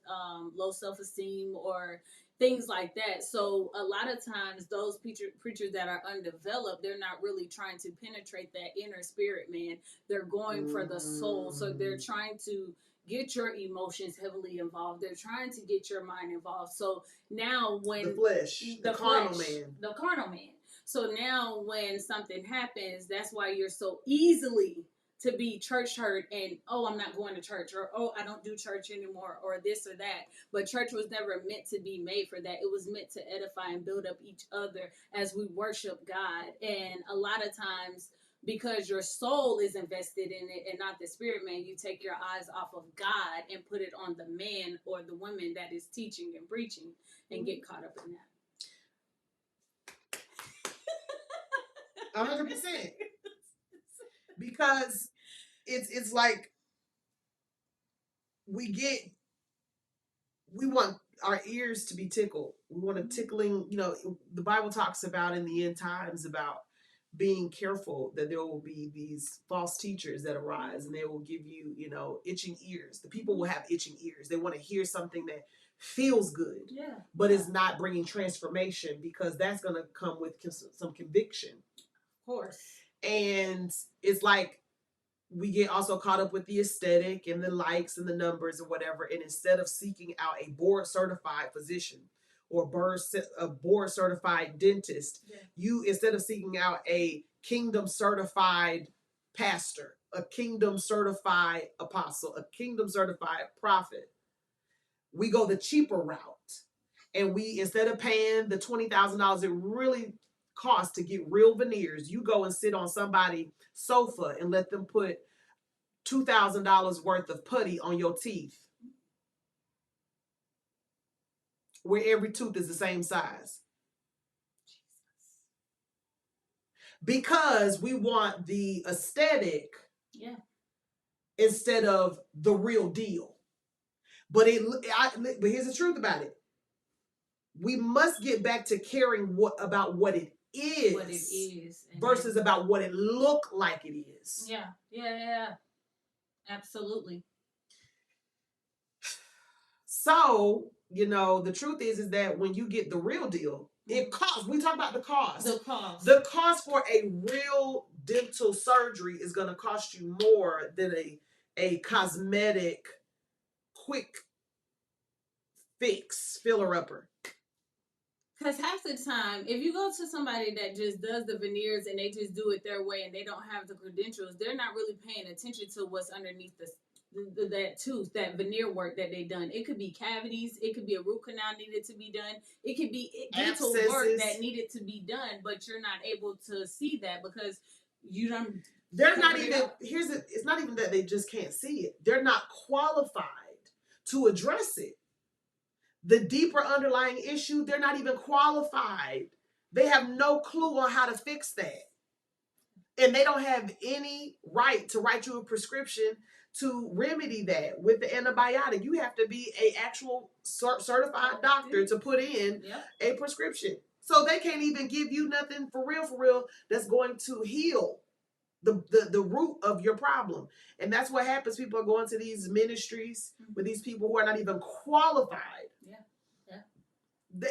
low self-esteem or things like that. So a lot of times those preachers that are undeveloped, they're not really trying to penetrate that inner spirit, man. They're going for the soul. So they're trying to get your emotions heavily involved. They're trying to get your mind involved. So now when the flesh, the carnal man. So now when something happens, that's why you're so easily to be church hurt and, oh, I'm not going to church, or, oh, I don't do church anymore, or this or that. But church was never meant to be made for that. It was meant to edify and build up each other as we worship God. And a lot of times, because your soul is invested in it and not the spirit, man, you take your eyes off of God and put it on the man or the woman that is teaching and preaching and get caught up in that. 100%. Because it's like we want our ears to be tickled. We want a tickling, the Bible talks about in the end times about being careful that there will be these false teachers that arise and they will give you, itching ears. The people will have itching ears. They want to hear something that feels good, but is not bringing transformation, because that's going to come with some conviction. Of course. And it's like we get also caught up with the aesthetic and the likes and the numbers and whatever. And instead of seeking out a board certified physician or a board certified dentist, you, instead of seeking out a kingdom certified pastor, a kingdom certified apostle, a kingdom certified prophet, we go the cheaper route. And we, instead of paying the $20,000 it really costs to get real veneers, you go and sit on somebody's sofa and let them put $2,000 worth of putty on your teeth, where every tooth is the same size. Because we want the aesthetic instead of the real deal. But here's the truth about it. We must get back to caring about what it is, versus about what it look like it is. Yeah. Absolutely. So, the truth is that when you get the real deal, it costs. We talk about the cost. The cost for a real dental surgery is going to cost you more than a cosmetic quick fix filler-upper. Because half the time, if you go to somebody that just does the veneers and they just do it their way and they don't have the credentials, they're not really paying attention to what's underneath that tooth, that veneer work that they done. It could be cavities. It could be a root canal needed to be done. It could be dental work that needed to be done, but you're not able to see that because you don't. They're not even, it's not even that they just can't see it. They're not qualified to address it. The deeper underlying issue, they're not even qualified. They have no clue on how to fix that. And they don't have any right to write you a prescription to remedy that with the antibiotic. You have to be an actual certified doctor to put in a prescription. So they can't even give you nothing for real that's going to heal the root of your problem. And that's what happens. People are going to these ministries with these people who are not even qualified.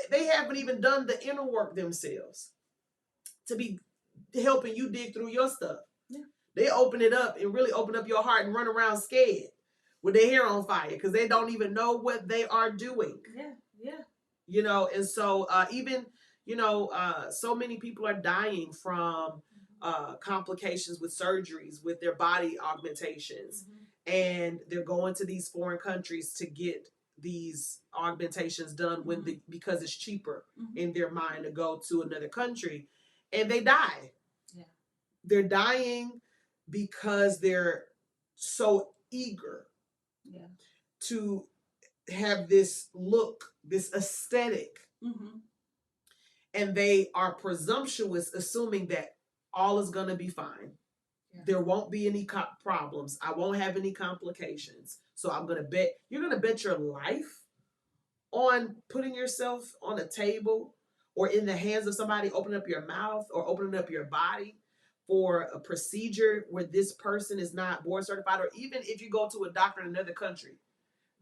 They haven't even done the inner work themselves to be helping you dig through your stuff. They open it up and really open up your heart and run around scared with their hair on fire because they don't even know what they are doing. And so even so many people are dying from complications with surgeries, with their body augmentations. And they're going to these foreign countries to get these augmentations done because it's cheaper in their mind to go to another country, and they die. Yeah. They're dying because they're so eager to have this look, this aesthetic, and they are presumptuous, assuming that all is going to be fine. Yeah. There won't be any problems. I won't have any complications. So I'm going to bet, you're going to bet your life on putting yourself on a table or in the hands of somebody, opening up your mouth or opening up your body for a procedure where this person is not board certified. Or even if you go to a doctor in another country,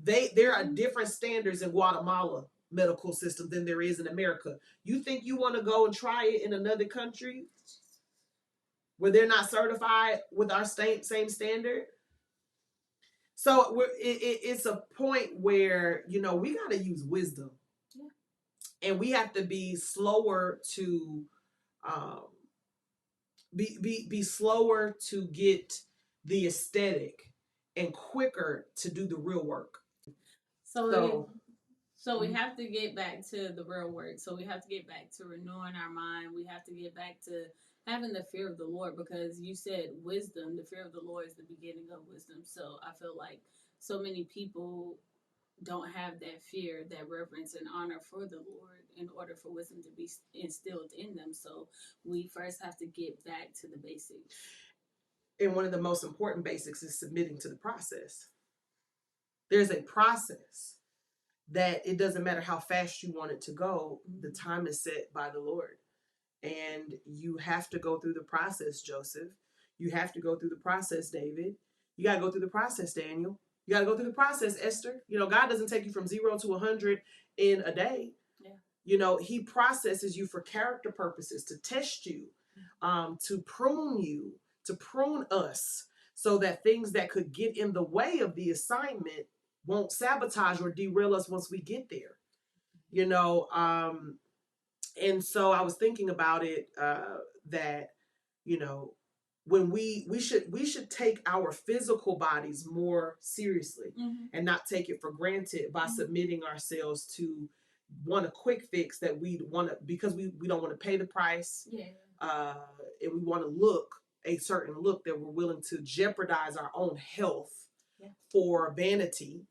there are different standards in Guatemala medical system than there is in America. You think you want to go and try it in another country where they're not certified with our same standard? So it's a point where, you know, we got to use wisdom. Yeah. And we have to be slower to be slower to get the aesthetic and quicker to do the real work. So we have to get back to the real work. So we have to get back to renewing our mind. We have to get back to having the fear of the Lord, because you said wisdom. The fear of the Lord is the beginning of wisdom. So I feel like so many people don't have that fear, that reverence and honor for the Lord in order for wisdom to be instilled in them. So we first have to get back to the basics. And one of the most important basics is submitting to the process. There's a process that it doesn't matter how fast you want it to go. The time is set by the Lord. And you have to go through the process, Joseph. You have to go through the process, David. You got to go through the process, Daniel. You got to go through the process, Esther. You know, God doesn't take you from 0 to 100 in a day. Yeah. You know, he processes you for character purposes, to test you, to prune us, so that things that could get in the way of the assignment won't sabotage or derail us once we get there. You know, and so I was thinking about it, that, you know, when we should take our physical bodies more seriously, and not take it for granted by submitting ourselves to a quick fix that we want to, because we don't want to pay the price. Yeah. And we want to look a certain look that we're willing to jeopardize our own health for vanity.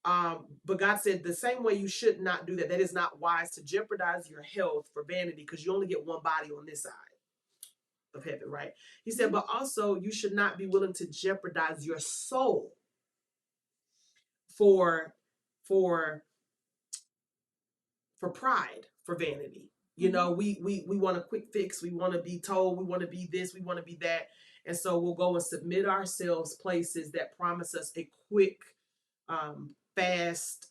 But God said the same way you should not do that. That is not wise to jeopardize your health for vanity, because you only get one body on this side of heaven, right? He said, but also you should not be willing to jeopardize your soul for pride, for vanity. You know, we want a quick fix. We want to be told, we want to be this, we want to be that. And so we'll go and submit ourselves places that promise us a quick, fast,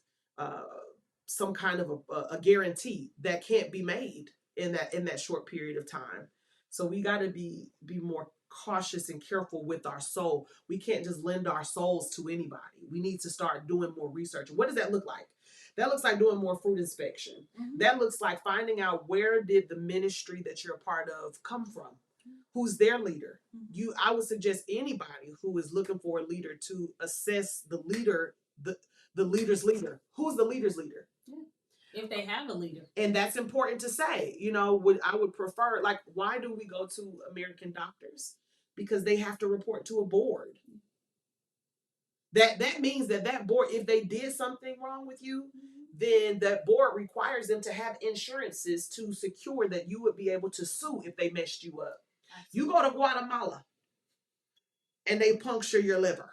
some kind of a guarantee that can't be made in that short period of time. So we got to be more cautious and careful with our soul. We can't just lend our souls to anybody. We need to start doing more research. What does that look like? That looks like doing more fruit inspection. That looks like finding out, where did the ministry that you're a part of come from? Who's their leader? I would suggest anybody who is looking for a leader to assess the leader, the leader's leader. Who's the leader's leader? If they have a leader. And that's important to say. You know, I would prefer, like, why do we go to American doctors? Because they have to report to a board. That means that board, if they did something wrong with you, then that board requires them to have insurances to secure that you would be able to sue if they messed you up. Absolutely. You go to Guatemala and they puncture your liver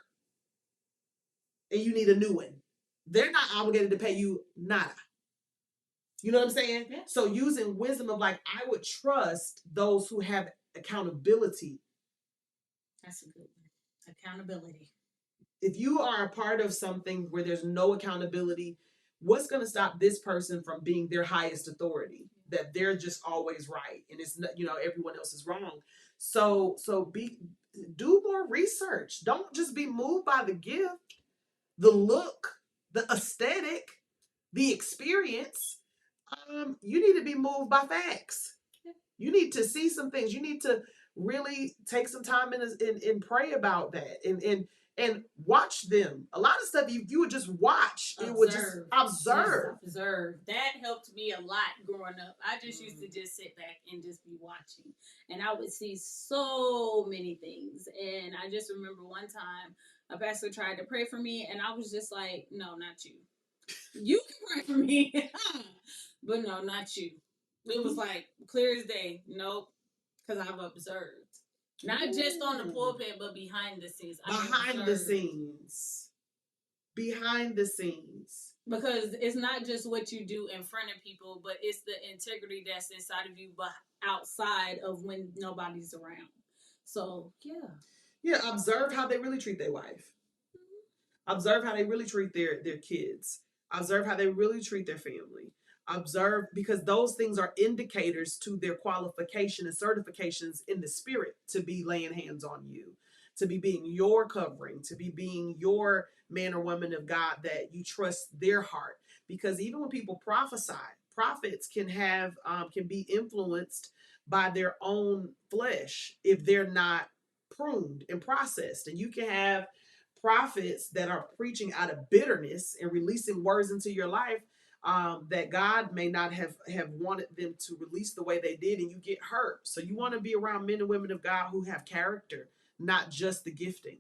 and you need a new one. They're not obligated to pay you nada. You know what I'm saying? Yeah. So using wisdom of, like, I would trust those who have accountability. That's a good one. Accountability. If you are a part of something where there's no accountability, what's going to stop this person from being their highest authority? That they're just always right, and it's not, you know, everyone else is wrong. So do more research. Don't just be moved by the gift, the look, the aesthetic, the experience. You need to be moved by facts. You need to see some things. You need to really take some time and pray about that and watch them. A lot of stuff, if you would just watch, it would just observe. Just observe. That helped me a lot growing up. I just used to just sit back and just be watching. And I would see so many things. And I just remember one time a pastor tried to pray for me, and I was just like, no, not you. You can pray for me. But no, not you. It was like clear as day. Nope. Because I've observed. Not just on the pulpit, but behind the scenes. Behind the scenes. Behind the scenes. Because it's not just what you do in front of people, but it's the integrity that's inside of you, but outside of when nobody's around. So, yeah. Yeah, observe how they really treat their wife. Observe how they really treat their kids. Observe how they really treat their family. Observe, because those things are indicators to their qualification and certifications in the spirit to be laying hands on you, to be being your covering, to be being your man or woman of God, that you trust their heart. Because even when people prophesy, prophets can be influenced by their own flesh if they're not pruned and processed. And you can have prophets that are preaching out of bitterness and releasing words into your life that God may not have wanted them to release the way they did, and you get hurt. So you want to be around men and women of God who have character, not just the gifting.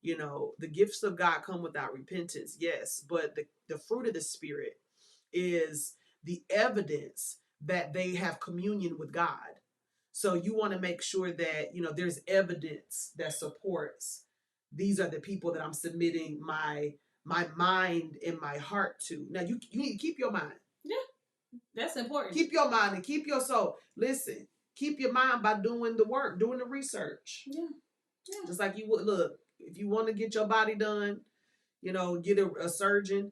You know, the gifts of God come without repentance, yes, but the fruit of the Spirit is the evidence that they have communion with God. So you want to make sure that, you know, there's evidence that supports these are the people that I'm submitting my mind and my heart to. Now you need to keep your mind. Yeah, that's important. Keep your mind and keep your soul. Listen, keep your mind by doing the work, doing the research. Yeah. Just like you would, look, if you want to get your body done, you know, get a surgeon,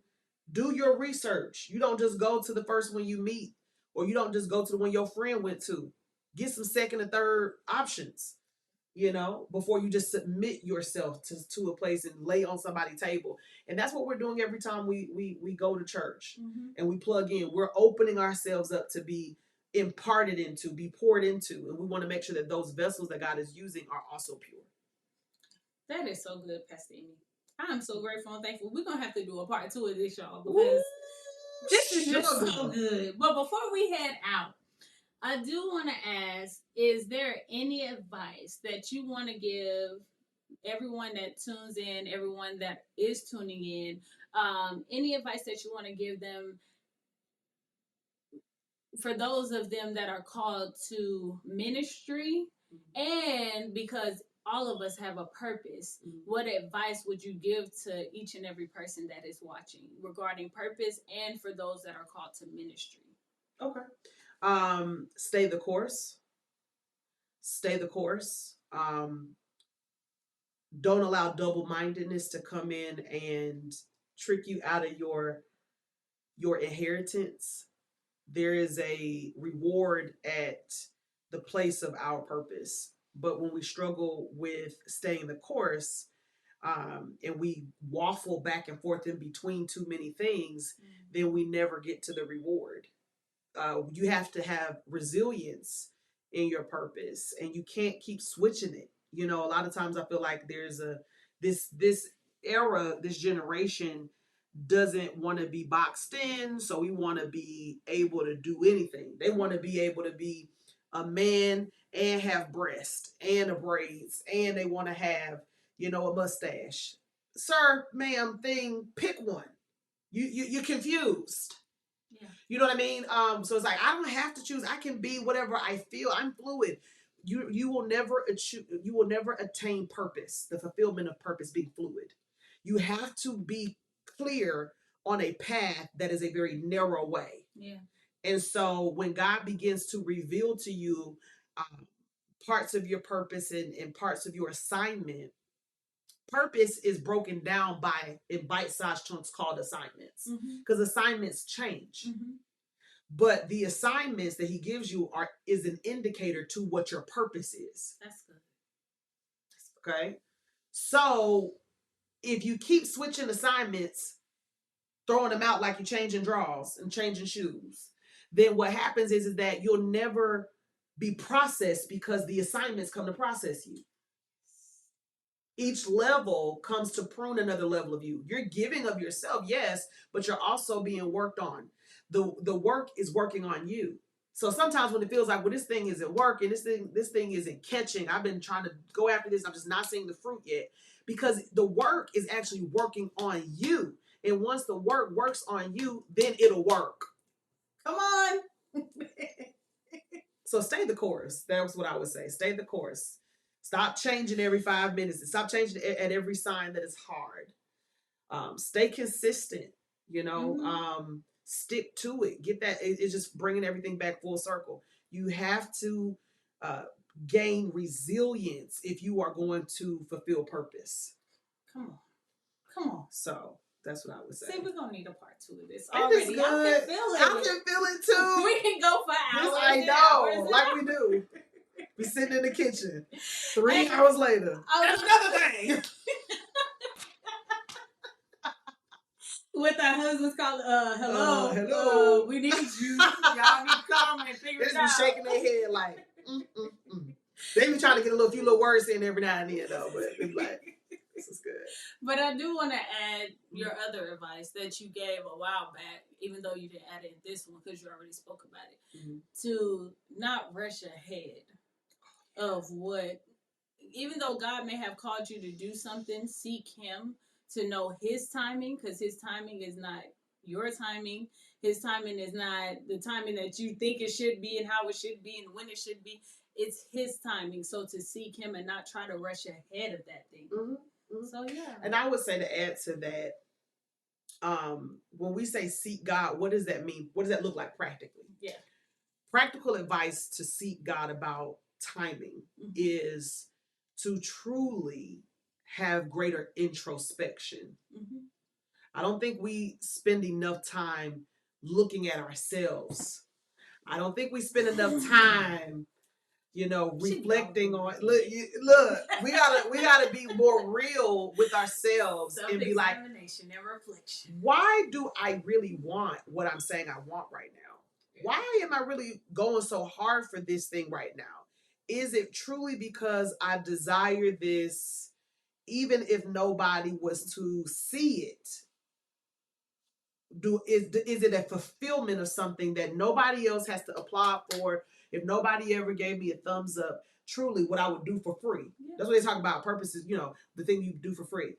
do your research. You don't just go to the first one you meet, or you don't just go to the one your friend went to. Get some second and third options, you know, before you just submit yourself to a place and lay on somebody's table. And that's what we're doing every time we go to church and we plug in. We're opening ourselves up to be imparted into, be poured into. And we want to make sure that those vessels that God is using are also pure. That is so good, Pastor Amy. I'm so grateful and thankful. We're going to have to do a part 2 of this, y'all, because this is just so good. But before we head out, I do want to ask, is there any advice that you want to give everyone that tunes in, everyone that is tuning in, any advice that you want to give them for those of them that are called to ministry? And because all of us have a purpose, what advice would you give to each and every person that is watching regarding purpose and for those that are called to ministry? Okay. Stay the course. Stay the course. Don't allow double-mindedness to come in and trick you out of your inheritance. There is a reward at the place of our purpose. But when we struggle with staying the course, and we waffle back and forth in between too many things, then we never get to the reward. You have to have resilience in your purpose, and you can't keep switching it. You know, a lot of times I feel like there's this era, this generation doesn't want to be boxed in, so we want to be able to do anything. They want to be able to be a man and have breast and a braids, and they want to have, you know, a mustache. Sir, ma'am, thing, pick one. You're confused. Yeah. You know what I mean? So it's like, I don't have to choose. I can be whatever I feel. I'm fluid. You will never attain purpose, the fulfillment of purpose, being fluid. You have to be clear on a path that is a very narrow way. Yeah. And so when God begins to reveal to you parts of your purpose and parts of your assignment, purpose is broken down in bite-sized chunks called assignments, because assignments change. But the assignments that he gives you is an indicator to what your purpose is. That's good. Okay? So if you keep switching assignments, throwing them out like you're changing drawers and changing shoes, then what happens is that you'll never be processed because the assignments come to process you. Each level comes to prune another level of you. You're giving of yourself, yes, but you're also being worked on. The work is working on you. So sometimes when it feels like, well, this thing isn't working, this thing isn't catching. I've been trying to go after this. I'm just not seeing the fruit yet, because the work is actually working on you. And once the work works on you, then it'll work. Come on. So stay the course. That's what I would say. Stay the course. Stop changing every 5 minutes. Stop changing at every sign that is hard. Stay consistent. Stick to it. Get that. It's just bringing everything back full circle. You have to gain resilience if you are going to fulfill purpose. Come on. So that's what I would say. See, we're gonna need a part 2 of this already. Good. I can feel it too. We can go for hours. I know, like we do. We sitting in the kitchen. 3 hours later. That's another thing. With our husbands called, hello. We need you. Y'all need to come and figure it out. They just be shaking their head like, They be trying to get a few little words in every now and then though, but it's like, this is good. But I do want to add your other advice that you gave a while back, even though you didn't add it in this one because you already spoke about it, to not rush ahead of what, even though God may have called you to do something, seek Him to know His timing, because His timing is not your timing. His timing is not the timing that you think it should be and how it should be and when it should be. It's His timing. So to seek Him and not try to rush ahead of that thing. So yeah. And I would say, to add to that, when we say seek God, what does that mean? What does that look like practically? Yeah. Practical advice to seek God about timing is to truly have greater introspection. I don't think we spend enough time looking at ourselves. I don't think we spend enough time, reflecting on. Look, we gotta be more real with ourselves and be like, self-examination and reflection. Why do I really want what I'm saying I want right now? Why am I really going so hard for this thing right now? Is it truly because I desire this, even if nobody was to see it? Is it a fulfillment of something that nobody else has to applaud for? If nobody ever gave me a thumbs up, truly what I would do for free. Yeah. That's what they talk about. Purposes, the thing you do for free.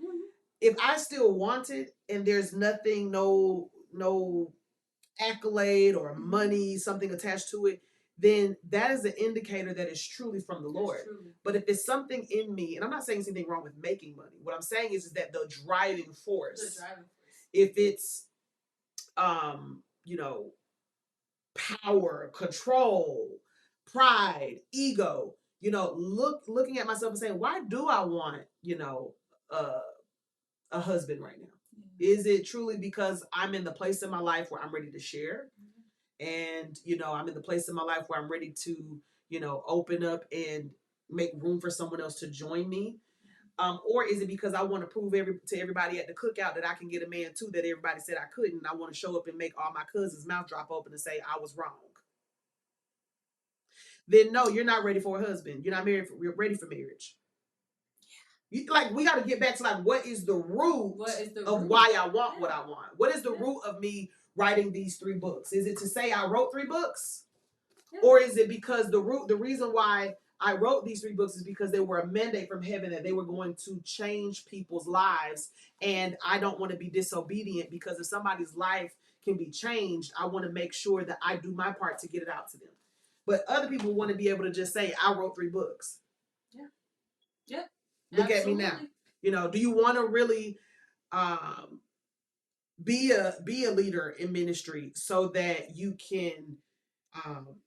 If I still want it and there's nothing, no accolade or money, something attached to it, then that is an indicator that it's truly from the Lord. But if it's something in me, and I'm not saying there's anything wrong with making money. What I'm saying is that the driving force. If it's power, control, pride, ego, looking at myself and saying, why do I want, a husband right now? Is it truly because I'm in the place in my life where I'm ready to share? And, I'm in the place in my life where I'm ready to, open up and make room for someone else to join me? Or is it because I want to prove to everybody at the cookout that I can get a man too, that everybody said I couldn't? I want to show up and make all my cousins' mouth drop open and say I was wrong. Then no, you're not ready for a husband. You're not you're ready for marriage. We got to get back to what is the root of why I want what I want? What is the root of me writing these 3 books? Is it to say I wrote 3 books? Yeah. Or is it because the reason why I wrote these 3 books is because they were a mandate from heaven that they were going to change people's lives. And I don't want to be disobedient, because if somebody's life can be changed, I want to make sure that I do my part to get it out to them. But other people want to be able to just say, I wrote 3 books. Yeah. Yeah. Look Absolutely. At me now. Do you want to really be a leader in ministry so that you can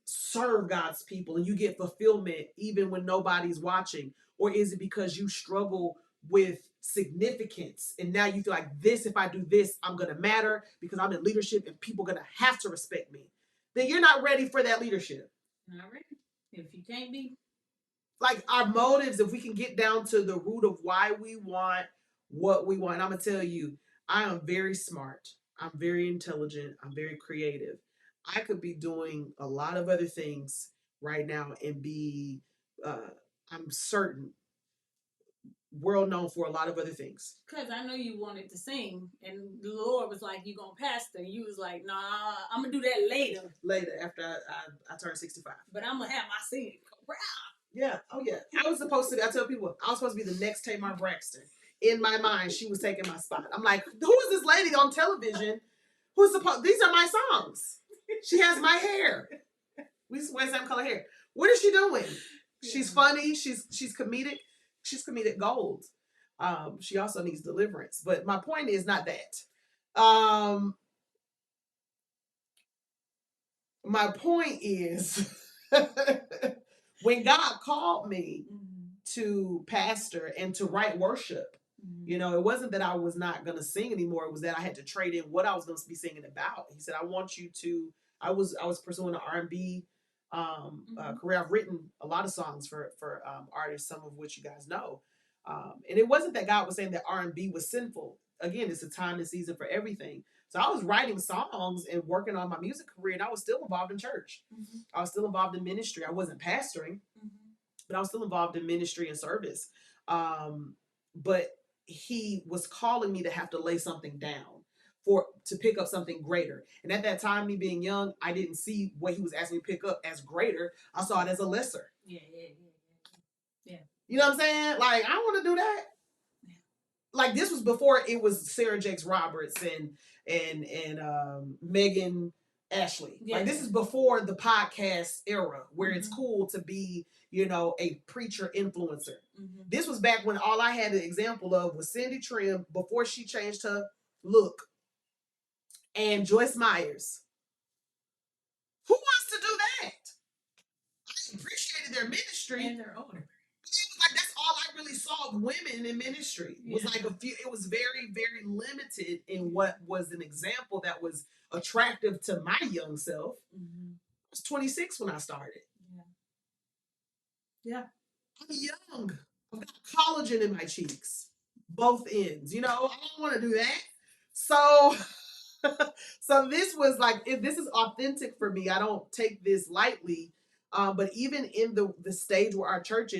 serve God's people and you get fulfillment even when nobody's watching? Or is it because you struggle with significance and now you feel like this, if I do this, I'm gonna matter because I'm in leadership and people are gonna have to respect me? Then you're not ready for that leadership. Not ready. If you can't be. Our motives, if we can get down to the root of why we want what we want. And I'm gonna tell you, I am very smart. I'm very intelligent. I'm very creative. I could be doing a lot of other things right now and be, I'm certain, world known for a lot of other things. Because I know you wanted to sing, and the Lord was like, "You gonna pastor?" You was like, "Nah, I'm gonna do that later." Later, after I turned 65. But I'm gonna have my singing. Yeah. Oh yeah. I was supposed to. I tell people I was supposed to be the next Tamar Braxton. In my mind, she was taking my spot. I'm like, who is this lady on television? Who's supposed? These are my songs. She has my hair. We wear the same color hair. What is she doing? Yeah. She's funny. She's comedic. She's comedic gold. She also needs deliverance. But my point is not that. My point is when God called me to pastor and to write worship, you know, it wasn't that I was not going to sing anymore. It was that I had to trade in what I was going to be singing about. He said, I want you to, I was pursuing an R&B career. I've written a lot of songs for artists, some of which you guys know. And it wasn't that God was saying that R&B was sinful. Again, it's a time and season for everything. So I was writing songs and working on my music career, and I was still involved in church. I was still involved in ministry. I wasn't pastoring, but I was still involved in ministry and service. But he was calling me to have to lay something down to pick up something greater. And at that time, me being young, I didn't see what he was asking me to pick up as greater. I saw it as a lesser. Yeah. You know what I'm saying? Like, I want to do that. Like, this was before it was Sarah Jakes Roberts and Megan Ashley. Yeah. Like, this is before the podcast era where it's cool to be, you know, a preacher influencer. This was back when all I had an example of was Cindy Trim before she changed her look, and Joyce Myers. Who wants to do that? I appreciated their ministry. And they're older. Like, that's all I really saw of women in ministry. It was like a few. It was very, very limited in what was an example that was attractive to my young self. I was 26 when I started. Yeah. I'm young. I've got collagen in my cheeks, both ends. You know, I don't want to do that. So, so this was like, if this is authentic for me, I don't take this lightly. But even in the stage where our church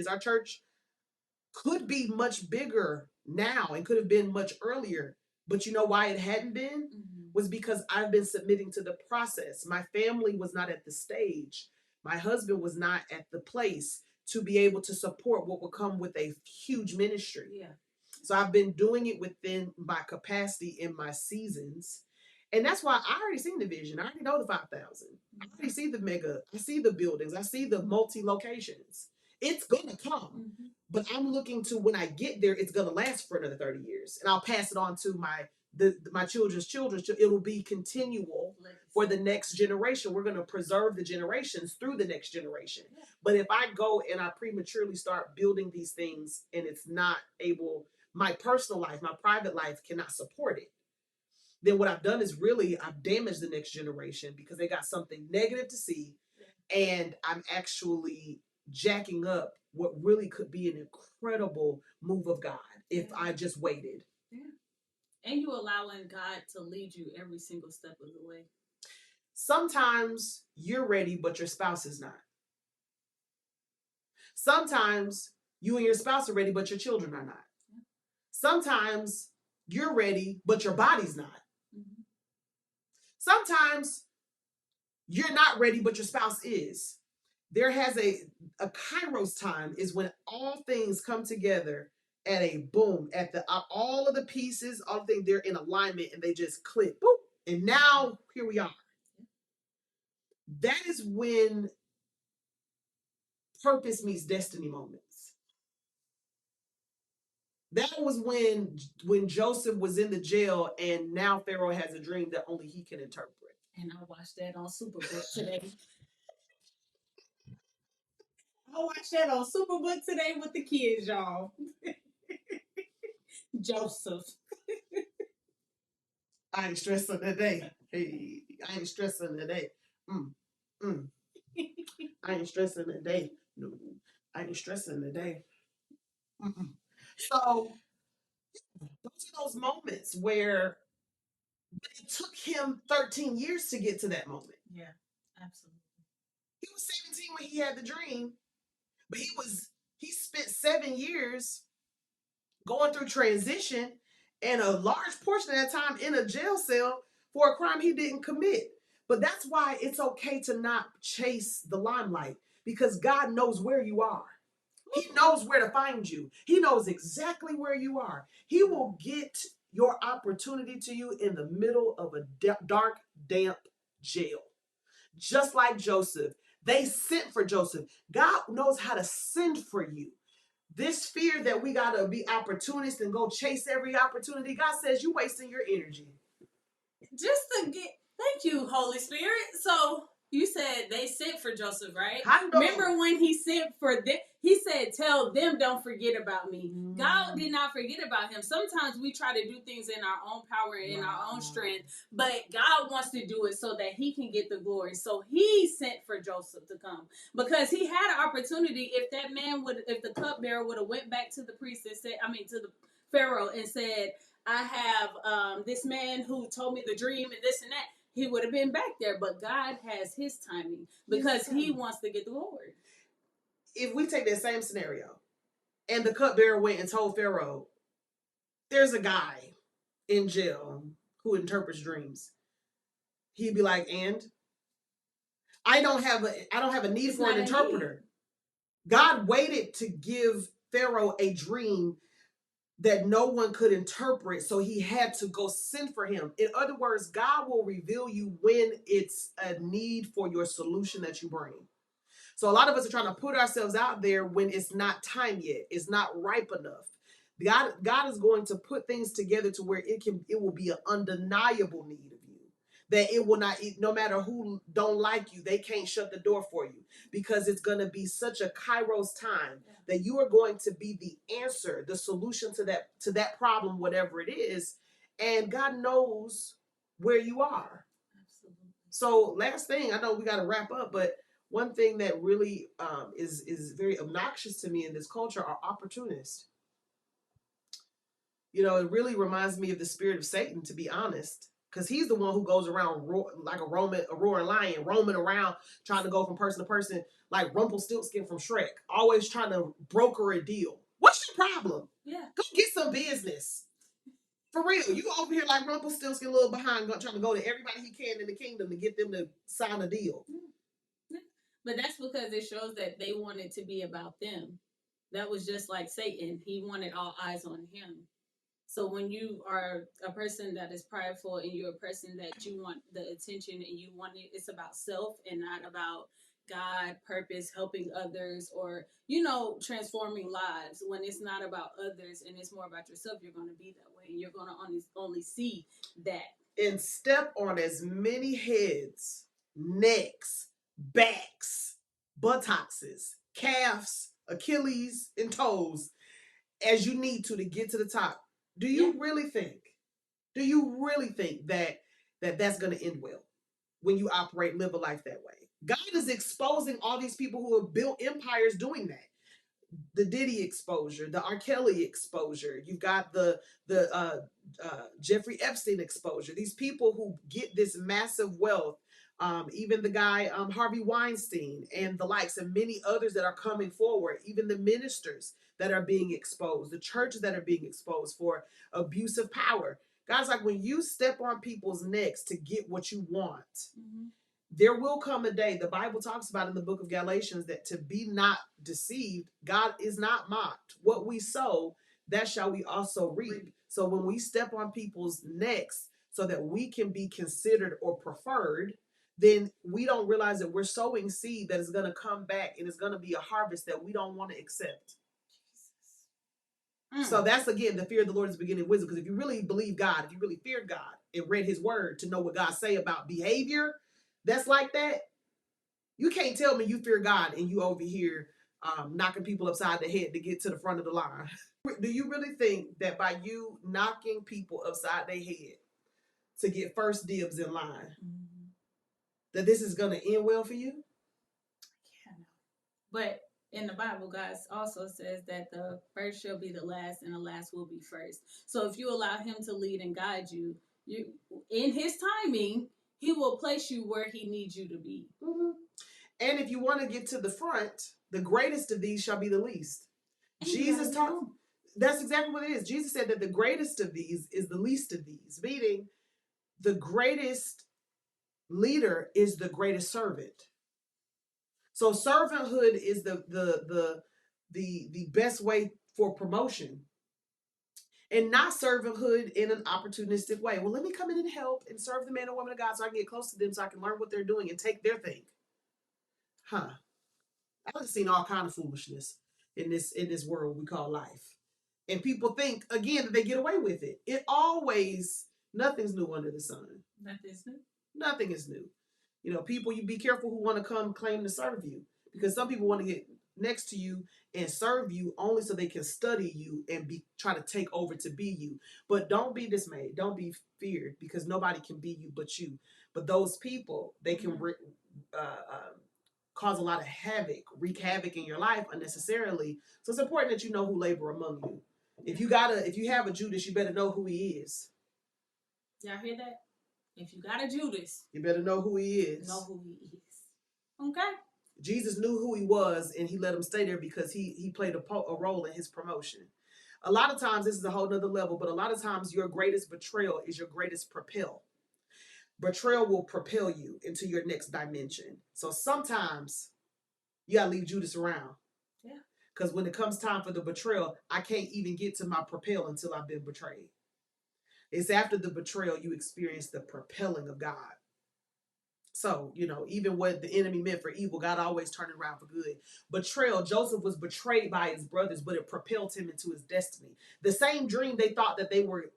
could be much bigger now and could have been much earlier. But you know why it hadn't been? Was because I've been submitting to the process. My family was not at the stage. My husband was not at the place to be able to support what would come with a huge ministry. Yeah. So I've been doing it within my capacity in my seasons. And that's why I already seen the vision. I already know the 5,000. I already see the mega. I see the buildings. I see the multi-locations. It's going to come. But I'm looking to, when I get there, it's going to last for another 30 years. And I'll pass it on to my children's children. It'll be continual for the next generation. We're going to preserve the generations through the next generation. But if I go and I prematurely start building these things and it's not able, my personal life, my private life cannot support it, then what I've done is really I've damaged the next generation because they got something negative to see. And I'm actually jacking up what really could be an incredible move of God if I just waited. Yeah. And you allowing God to lead you every single step of the way. Sometimes you're ready, but your spouse is not. Sometimes you and your spouse are ready, but your children are not. Yeah. Sometimes you're ready, but your body's not. Sometimes you're not ready, but your spouse is. There has a kairos time is when all things come together at a boom, at the all of the pieces, all the things, they're in alignment and they just click, boop, and now here we are. That is when purpose meets destiny moments. That was when Joseph was in the jail and now Pharaoh has a dream that only he can interpret. And I watched that on Superbook today. I watched that on Superbook today with the kids, y'all. Joseph. I ain't stressing today. Hey, I ain't stressing today. I ain't stressing today. No, I ain't stressing today. So those are those moments where it took him 13 years to get to that moment. Yeah, absolutely. He was 17 when he had the dream, but he spent 7 years going through transition and a large portion of that time in a jail cell for a crime he didn't commit. But that's why it's okay to not chase the limelight, because God knows where you are. He knows where to find you. He knows exactly where you are. He will get your opportunity to you in the middle of a dark, damp jail. Just like Joseph. They sent for Joseph. God knows how to send for you. This fear that we got to be opportunists and go chase every opportunity, God says you're wasting your energy. Just to get, thank you, Holy Spirit. So you said they sent for Joseph, right? Remember when he sent for them? He said, tell them don't forget about me. God did not forget about him. Sometimes we try to do things in our own power and in our own strength, but God wants to do it so that he can get the glory. So he sent for Joseph to come because he had an opportunity. If the cupbearer would have went back to the priest and said, to the Pharaoh and said, I have this man who told me the dream and this and that, he would have been back there. But God has his timing because he wants to get the glory. If we take that same scenario and the cupbearer went and told Pharaoh, there's a guy in jail who interprets dreams, he'd be like, and I don't have a need for an interpreter. God waited to give Pharaoh a dream that no one could interpret, so he had to go send for him. In other words, God will reveal you when it's a need for your solution that you bring. So a lot of us are trying to put ourselves out there when it's not time yet. It's not ripe enough. God is going to put things together to where it will be an undeniable need of you. That it will not, no matter who don't like you, they can't shut the door for you, because it's going to be such a Kairos time that you are going to be the answer, the solution to that problem, whatever it is. And God knows where you are. Absolutely. So last thing, I know we got to wrap up, but one thing that really is very obnoxious to me in this culture are opportunists. It really reminds me of the spirit of Satan, to be honest, because he's the one who goes around like a roaring lion, roaming around trying to go from person to person, like Rumpelstiltskin from Shrek, always trying to broker a deal. What's your problem? Yeah, go get some business. For real, you over here like Rumpelstiltskin, a little behind, trying to go to everybody he can in the kingdom to get them to sign a deal. But that's because it shows that they wanted to be about them. That was just like Satan. He wanted all eyes on him. So when you are a person that is prideful and you're a person that you want the attention and you want it, it's about self and not about God, purpose, helping others, or, transforming lives. When it's not about others and it's more about yourself, you're going to be that way. And you're going to only see that. And step on as many heads, necks, backs, buttocks, calves, Achilles, and toes as you need to get to the top. Do you really think that that's going to end well when you live a life that way? God is exposing all these people who have built empires doing that. The Diddy exposure, the R. Kelly exposure. You've got the Jeffrey Epstein exposure. These people who get this massive wealth. Even the guy Harvey Weinstein and the likes, and many others that are coming forward. Even the ministers that are being exposed, the churches that are being exposed for abuse of power. Guys, like when you step on people's necks to get what you want. Mm-hmm. There will come a day, the Bible talks about in the book of Galatians, that to be not deceived, God is not mocked. What we sow, that shall we also reap. So when we step on people's necks so that we can be considered or preferred, then we don't realize that we're sowing seed that is going to come back, and it's going to be a harvest that we don't want to accept. So that's, again, the fear of the Lord is the beginning of wisdom. Because if you really believe God, if you really feared God and read his word to know what God say about behavior that's like that, you can't tell me you fear God and you over here knocking people upside the head to get to the front of the line. Do you really think that by you knocking people upside their head to get first dibs in line, that this is going to end well for you? Yeah, no. But in the Bible, God also says that the first shall be the last and the last will be first. So if you allow him to lead and guide you, in his timing, he will place you where he needs you to be. Mm-hmm. And if you want to get to the front, the greatest of these shall be the least. Jesus taught. That's exactly what it is. Jesus said that the greatest of these is the least of these, meaning the greatest leader is the greatest servant. So servanthood is the best way for promotion, and not servanthood in an opportunistic way. Well, let me come in and help and serve the man or woman of God so I can get close to them so I can learn what they're doing and take their thing. Huh. I've seen all kind of foolishness in this world we call life. And people think again that they get away with it. Nothing's new under the sun. Nothing's new. Nothing is new. People, you be careful who want to come claim to serve you, because some people want to get next to you and serve you only so they can study you and try to take over to be you. But don't be dismayed. Don't be feared, because nobody can be you but you. But those people, they can cause a lot of havoc, wreak havoc in your life unnecessarily. So it's important that you know who labor among you. If you have a Judas, you better know who he is. Y'all hear that? If you got a Judas, you better know who he is. Know who he is. Okay. Jesus knew who he was, and he let him stay there because he played a role in his promotion. A lot of times, this is a whole nother level, but a lot of times your greatest betrayal is your greatest propel. Betrayal will propel you into your next dimension. So sometimes you gotta leave Judas around. Yeah. Because when it comes time for the betrayal, I can't even get to my propel until I've been betrayed. It's after the betrayal you experience the propelling of God. So, even what the enemy meant for evil, God always turned it around for good. Betrayal, Joseph was betrayed by his brothers, but it propelled him into his destiny. The same dream they thought that they were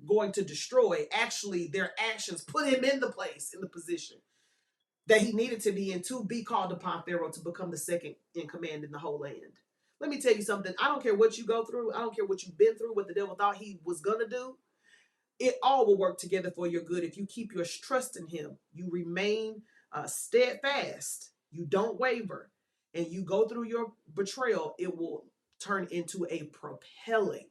going to destroy, actually, their actions put him in the position that he needed to be in to be called upon Pharaoh to become the second in command in the whole land. Let me tell you something. I don't care what you go through. I don't care what you've been through, what the devil thought he was going to do. It all will work together for your good if you keep your trust in him. You remain steadfast. You don't waver. And you go through your betrayal. It will turn into a propelling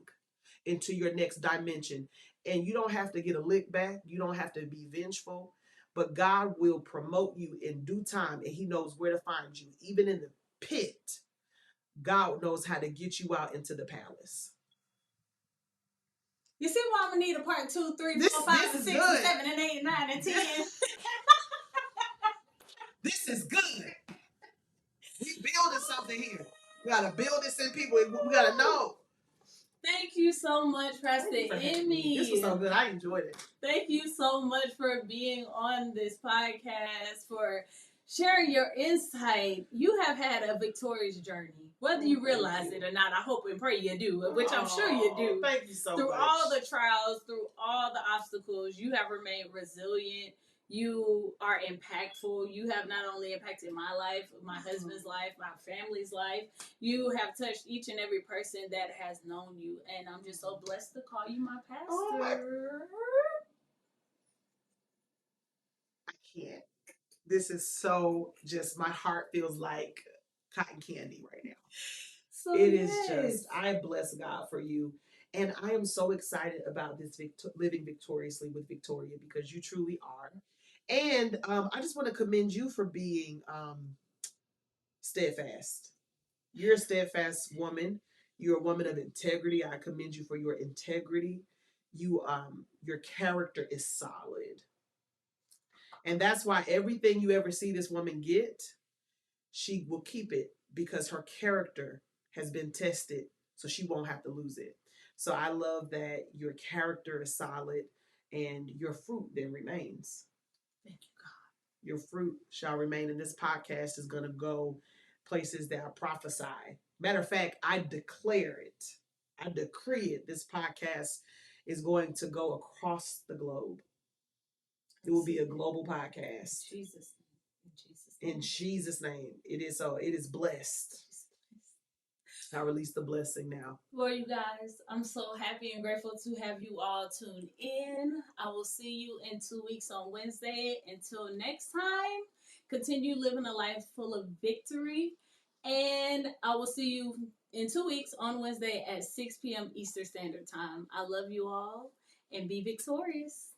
into your next dimension. And you don't have to get a lick back. You don't have to be vengeful. But God will promote you in due time, and he knows where to find you. Even in the pit, God knows how to get you out into the palace. You see why I'm gonna need a part 2, 3, 4, 5, 6, 7, and 8, 9, and 10. This is good. We building something here. We gotta build this in people. We gotta know. Thank you so much, Pastor Emmy. This was so good. I enjoyed it. Thank you so much for being on this podcast, for sharing your insight. You have had a victorious journey, whether you realize it or not. I hope and pray you do, which I'm sure you do. Thank you so much. Through all the trials, through all the obstacles, you have remained resilient. You are impactful. You have not only impacted my life, my husband's life, my family's life. You have touched each and every person that has known you. And I'm just so blessed to call you my pastor. Oh my. I can't. This is so just, my heart feels like cotton candy right now. So it is just, I bless God for you. And I am so excited about this living victoriously with Victoria, because you truly are. And I just want to commend you for being steadfast. You're a steadfast woman. You're a woman of integrity. I commend you for your integrity. Your character is solid. And that's why everything you ever see this woman get, she will keep it, because her character has been tested, so she won't have to lose it. So I love that your character is solid and your fruit then remains. Thank you, God. Your fruit shall remain, and this podcast is going to go places that I prophesy. Matter of fact, I declare it. I decree it. This podcast is going to go across the globe. It will be a global podcast. In Jesus' name. It is so. It is blessed. I release the blessing now. Lord, you guys, I'm so happy and grateful to have you all tuned in. I will see you in 2 weeks on Wednesday. Until next time, continue living a life full of victory. And I will see you in 2 weeks on Wednesday at 6 p.m. Eastern Standard Time. I love you all, and be victorious.